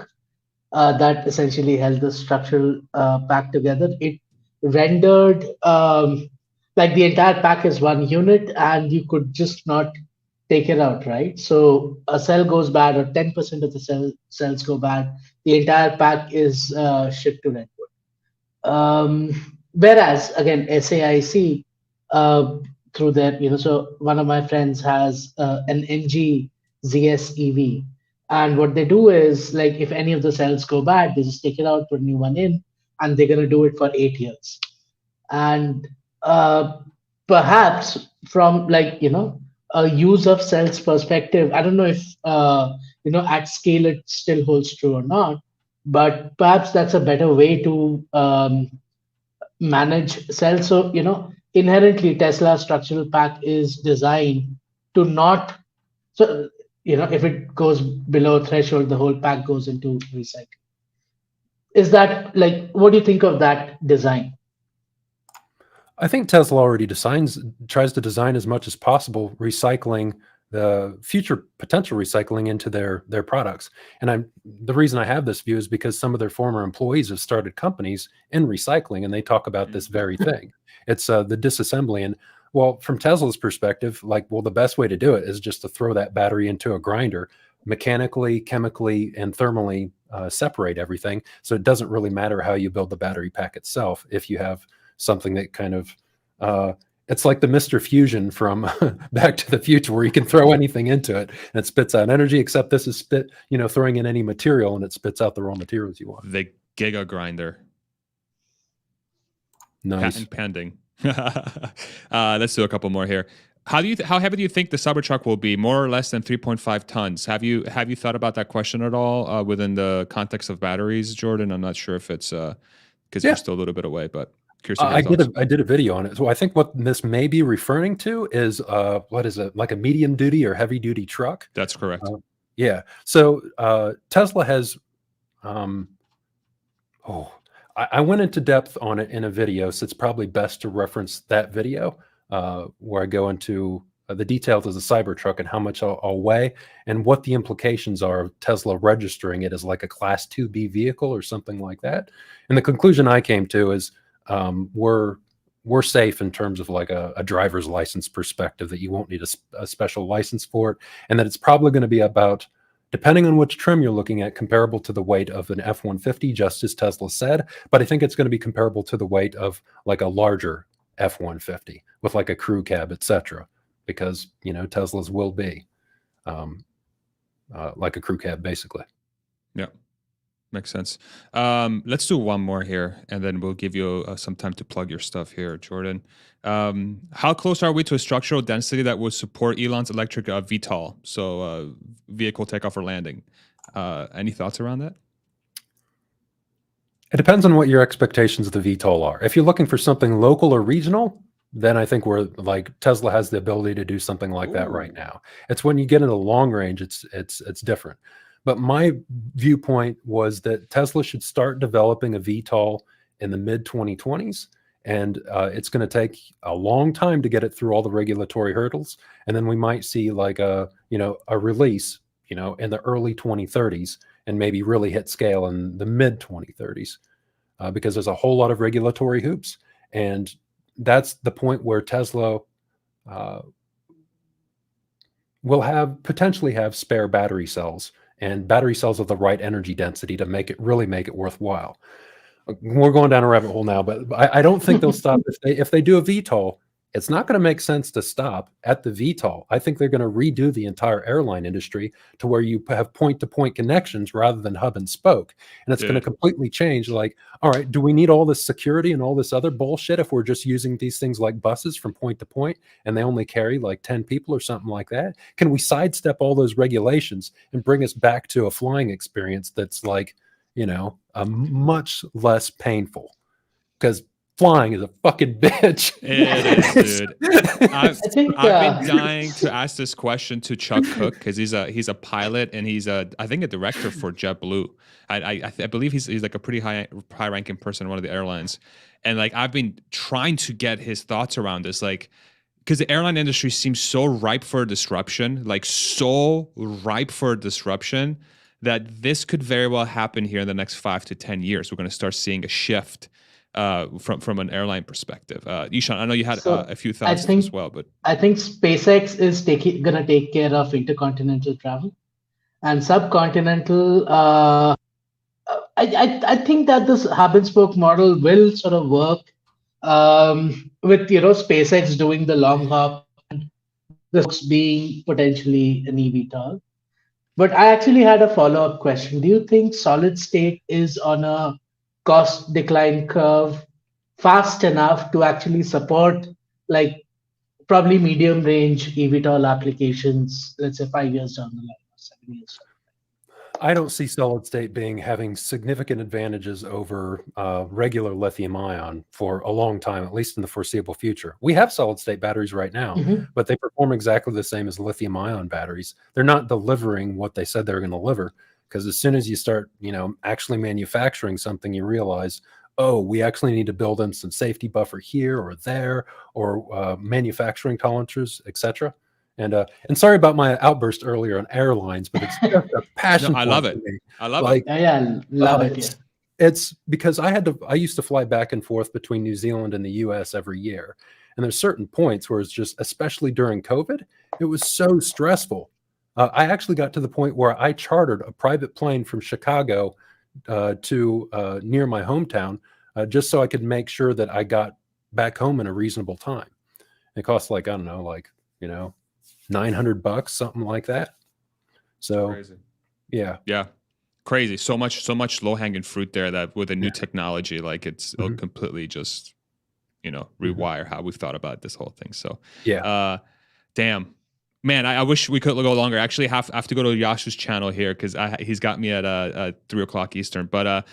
that essentially held the structural pack together. It rendered like the entire pack is one unit, and you could just not take it out, right? So a cell goes bad, or 10% of the cells go bad, the entire pack is shipped to Redwood. Whereas again, SAIC through their, so one of my friends has an NG ZS EV, and what they do is, like, if any of the cells go bad, they just take it out, put a new one in, and they're going to do it for 8 years. And perhaps from a use of cells perspective, I don't know if at scale it still holds true or not, but perhaps that's a better way to manage cells. So inherently Tesla structural pack is designed to not, so if it goes below a threshold, the whole pack goes into recycling. Is that like, what do you think of that design? I think Tesla already tries to design as much as possible recycling, the future potential recycling into their products. And the reason I have this view is because some of their former employees have started companies in recycling, and they talk about this very thing. It's the disassembly. And well, from Tesla's perspective, the best way to do it is just to throw that battery into a grinder, mechanically, chemically, and thermally separate everything. So it doesn't really matter how you build the battery pack itself if you have something that kind of it's like the Mr. Fusion from Back to the Future, where you can throw anything into it and it spits out energy, except this is throwing in any material and it spits out the raw materials you want. The Giga Grinder. Nice. Patent pending. Let's do a couple more here. How heavy do you think the Cybertruck will be? More or less than 3.5 tons? Have you thought about that question at all within the context of batteries, Jordan? I'm not sure if it's because you're still a little bit away, but I did a video on it. So I think what this may be referring to is what is it, like a medium duty or heavy duty truck? That's correct. Yeah. So Tesla has I went into depth on it in a video, so it's probably best to reference that video where I go into the details of the Cybertruck and how much I'll weigh and what the implications are of Tesla registering it as like a Class 2B vehicle or something like that. And the conclusion I came to is we're safe in terms of like a driver's license perspective, that you won't need a special license for it, and that it's probably going to be about, depending on which trim you're looking at, comparable to the weight of an F-150, just as Tesla said. But I think it's going to be comparable to the weight of like a larger F-150 with like a crew cab, etc. Because Teslas will be like a crew cab, basically. Yeah. Makes sense. Let's do one more here, and then we'll give you some time to plug your stuff here, Jordan. How close are we to a structural density that would support Elon's electric VTOL, so vehicle takeoff or landing? Any thoughts around that? It depends on what your expectations of the VTOL are. If you're looking for something local or regional, then I think we're like Tesla has the ability to do something like that right now. It's when you get into long range, it's different. But my viewpoint was that Tesla should start developing a VTOL in the mid-2020s, and it's going to take a long time to get it through all the regulatory hurdles. And then we might see like a release, in the early 2030s, and maybe really hit scale in the mid-2030s, because there's a whole lot of regulatory hoops. And that's the point where Tesla will potentially have spare battery cells, and battery cells of the right energy density to make it worthwhile. We're going down a rabbit hole now, but I don't think they'll stop. If they do a VTOL, it's not going to make sense to stop at the VTOL. I think they're going to redo the entire airline industry to where you have point-to-point connections rather than hub and spoke. And it's going to completely change. Like, all right, do we need all this security and all this other bullshit if we're just using these things like buses from point to point and they only carry like 10 people or something like that? Can we sidestep all those regulations and bring us back to a flying experience that's like, much less painful? Because flying is a fucking bitch. It is, dude. I've been dying to ask this question to Chuck Cook, because he's a pilot and he's I think a director for JetBlue. I believe he's like a pretty high ranking person in one of the airlines, and like I've been trying to get his thoughts around this, like, because the airline industry seems so ripe for disruption, that this could very well happen here in the next 5 to 10 years. We're going to start seeing a shift from an airline perspective. Ishan, I know you had a few thoughts as well, but I think SpaceX is going to take care of intercontinental travel, and subcontinental. I think that this hub and spoke model will sort of work with SpaceX doing the long hop and this being potentially an eVTOL. But I actually had a follow-up question. Do you think solid state is on a cost decline curve fast enough to actually support like probably medium range eVTOL applications, let's say 5 years down the line or 7 years I don't see solid state being having significant advantages over regular lithium ion for a long time, at least in the foreseeable future. We have solid state batteries right now, but they perform exactly the same as lithium ion batteries. They're not delivering what they said they were going to deliver, because as soon as you start, actually manufacturing something, you realize, oh, we actually need to build in some safety buffer here or there, or manufacturing tolerances, etc. And sorry about my outburst earlier on airlines, but it's just a passion. No, I love it. I love it. Yeah, love it. Yeah. It's because I used to fly back and forth between New Zealand and the US every year. And there's certain points where it's just, especially during COVID, it was so stressful. I actually got to the point where I chartered a private plane from Chicago to near my hometown, just so I could make sure that I got back home in a reasonable time. It cost like, I don't know, $900, something like that. So Crazy. Yeah. Crazy. So much low hanging fruit there that with a new technology, like it'll completely just, rewire how we've thought about this whole thing. So damn, man, I wish we could go longer. Actually, I have to go to Yashu's channel here because he's got me at 3:00 Eastern. But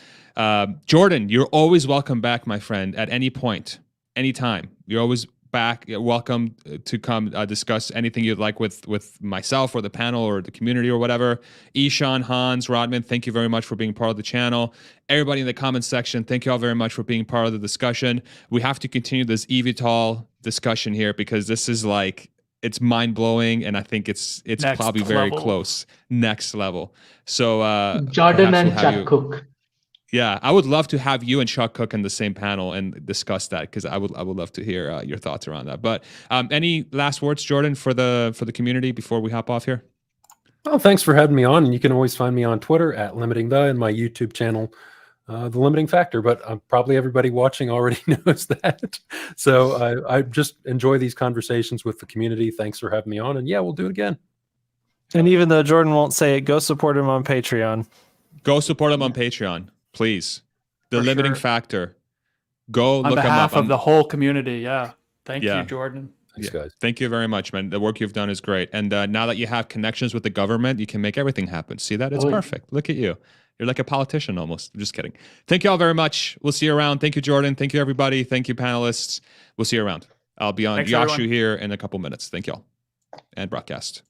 Jordan, you're always welcome back, my friend, at any point, anytime. You're always back. You're welcome to come discuss anything you'd like with myself or the panel or the community or whatever. Ishan, Hans, Rodman, thank you very much for being part of the channel. Everybody in the comments section, thank you all very much for being part of the discussion. We have to continue this eVTOL discussion here because this is it's mind-blowing, and I think it's Next probably very level. close. Next level. So Jordan and we'll Chuck Cook. Yeah, I would love to have you and Chuck Cook in the same panel and discuss that, because I would love to hear your thoughts around that. But any last words, Jordan, for the community before we hop off here? Well, thanks for having me on. And you can always find me on Twitter at LimitingThe, and my YouTube channel, The Limiting Factor. But probably everybody watching already knows that. So I just enjoy these conversations with the community. Thanks for having me on. And yeah, we'll do it again. And even though Jordan won't say it, go support him on Patreon. Go support him on Patreon, please. The For Limiting sure. Factor. Go On look him behalf up. of the whole community, yeah. Thank Yeah. you, Jordan. Thanks, guys. Thank you very much, man. The work you've done is great. And now that you have connections with the government, you can make everything happen. See that? It's Oh, yeah. perfect. Look at you. You're like a politician almost. I'm just kidding. Thank you all very much. We'll see you around. Thank you, Jordan. Thank you, everybody. Thank you, panelists. We'll see you around. I'll be on Thanks, Yashu everyone. here in a couple minutes. Thank you all. And broadcast.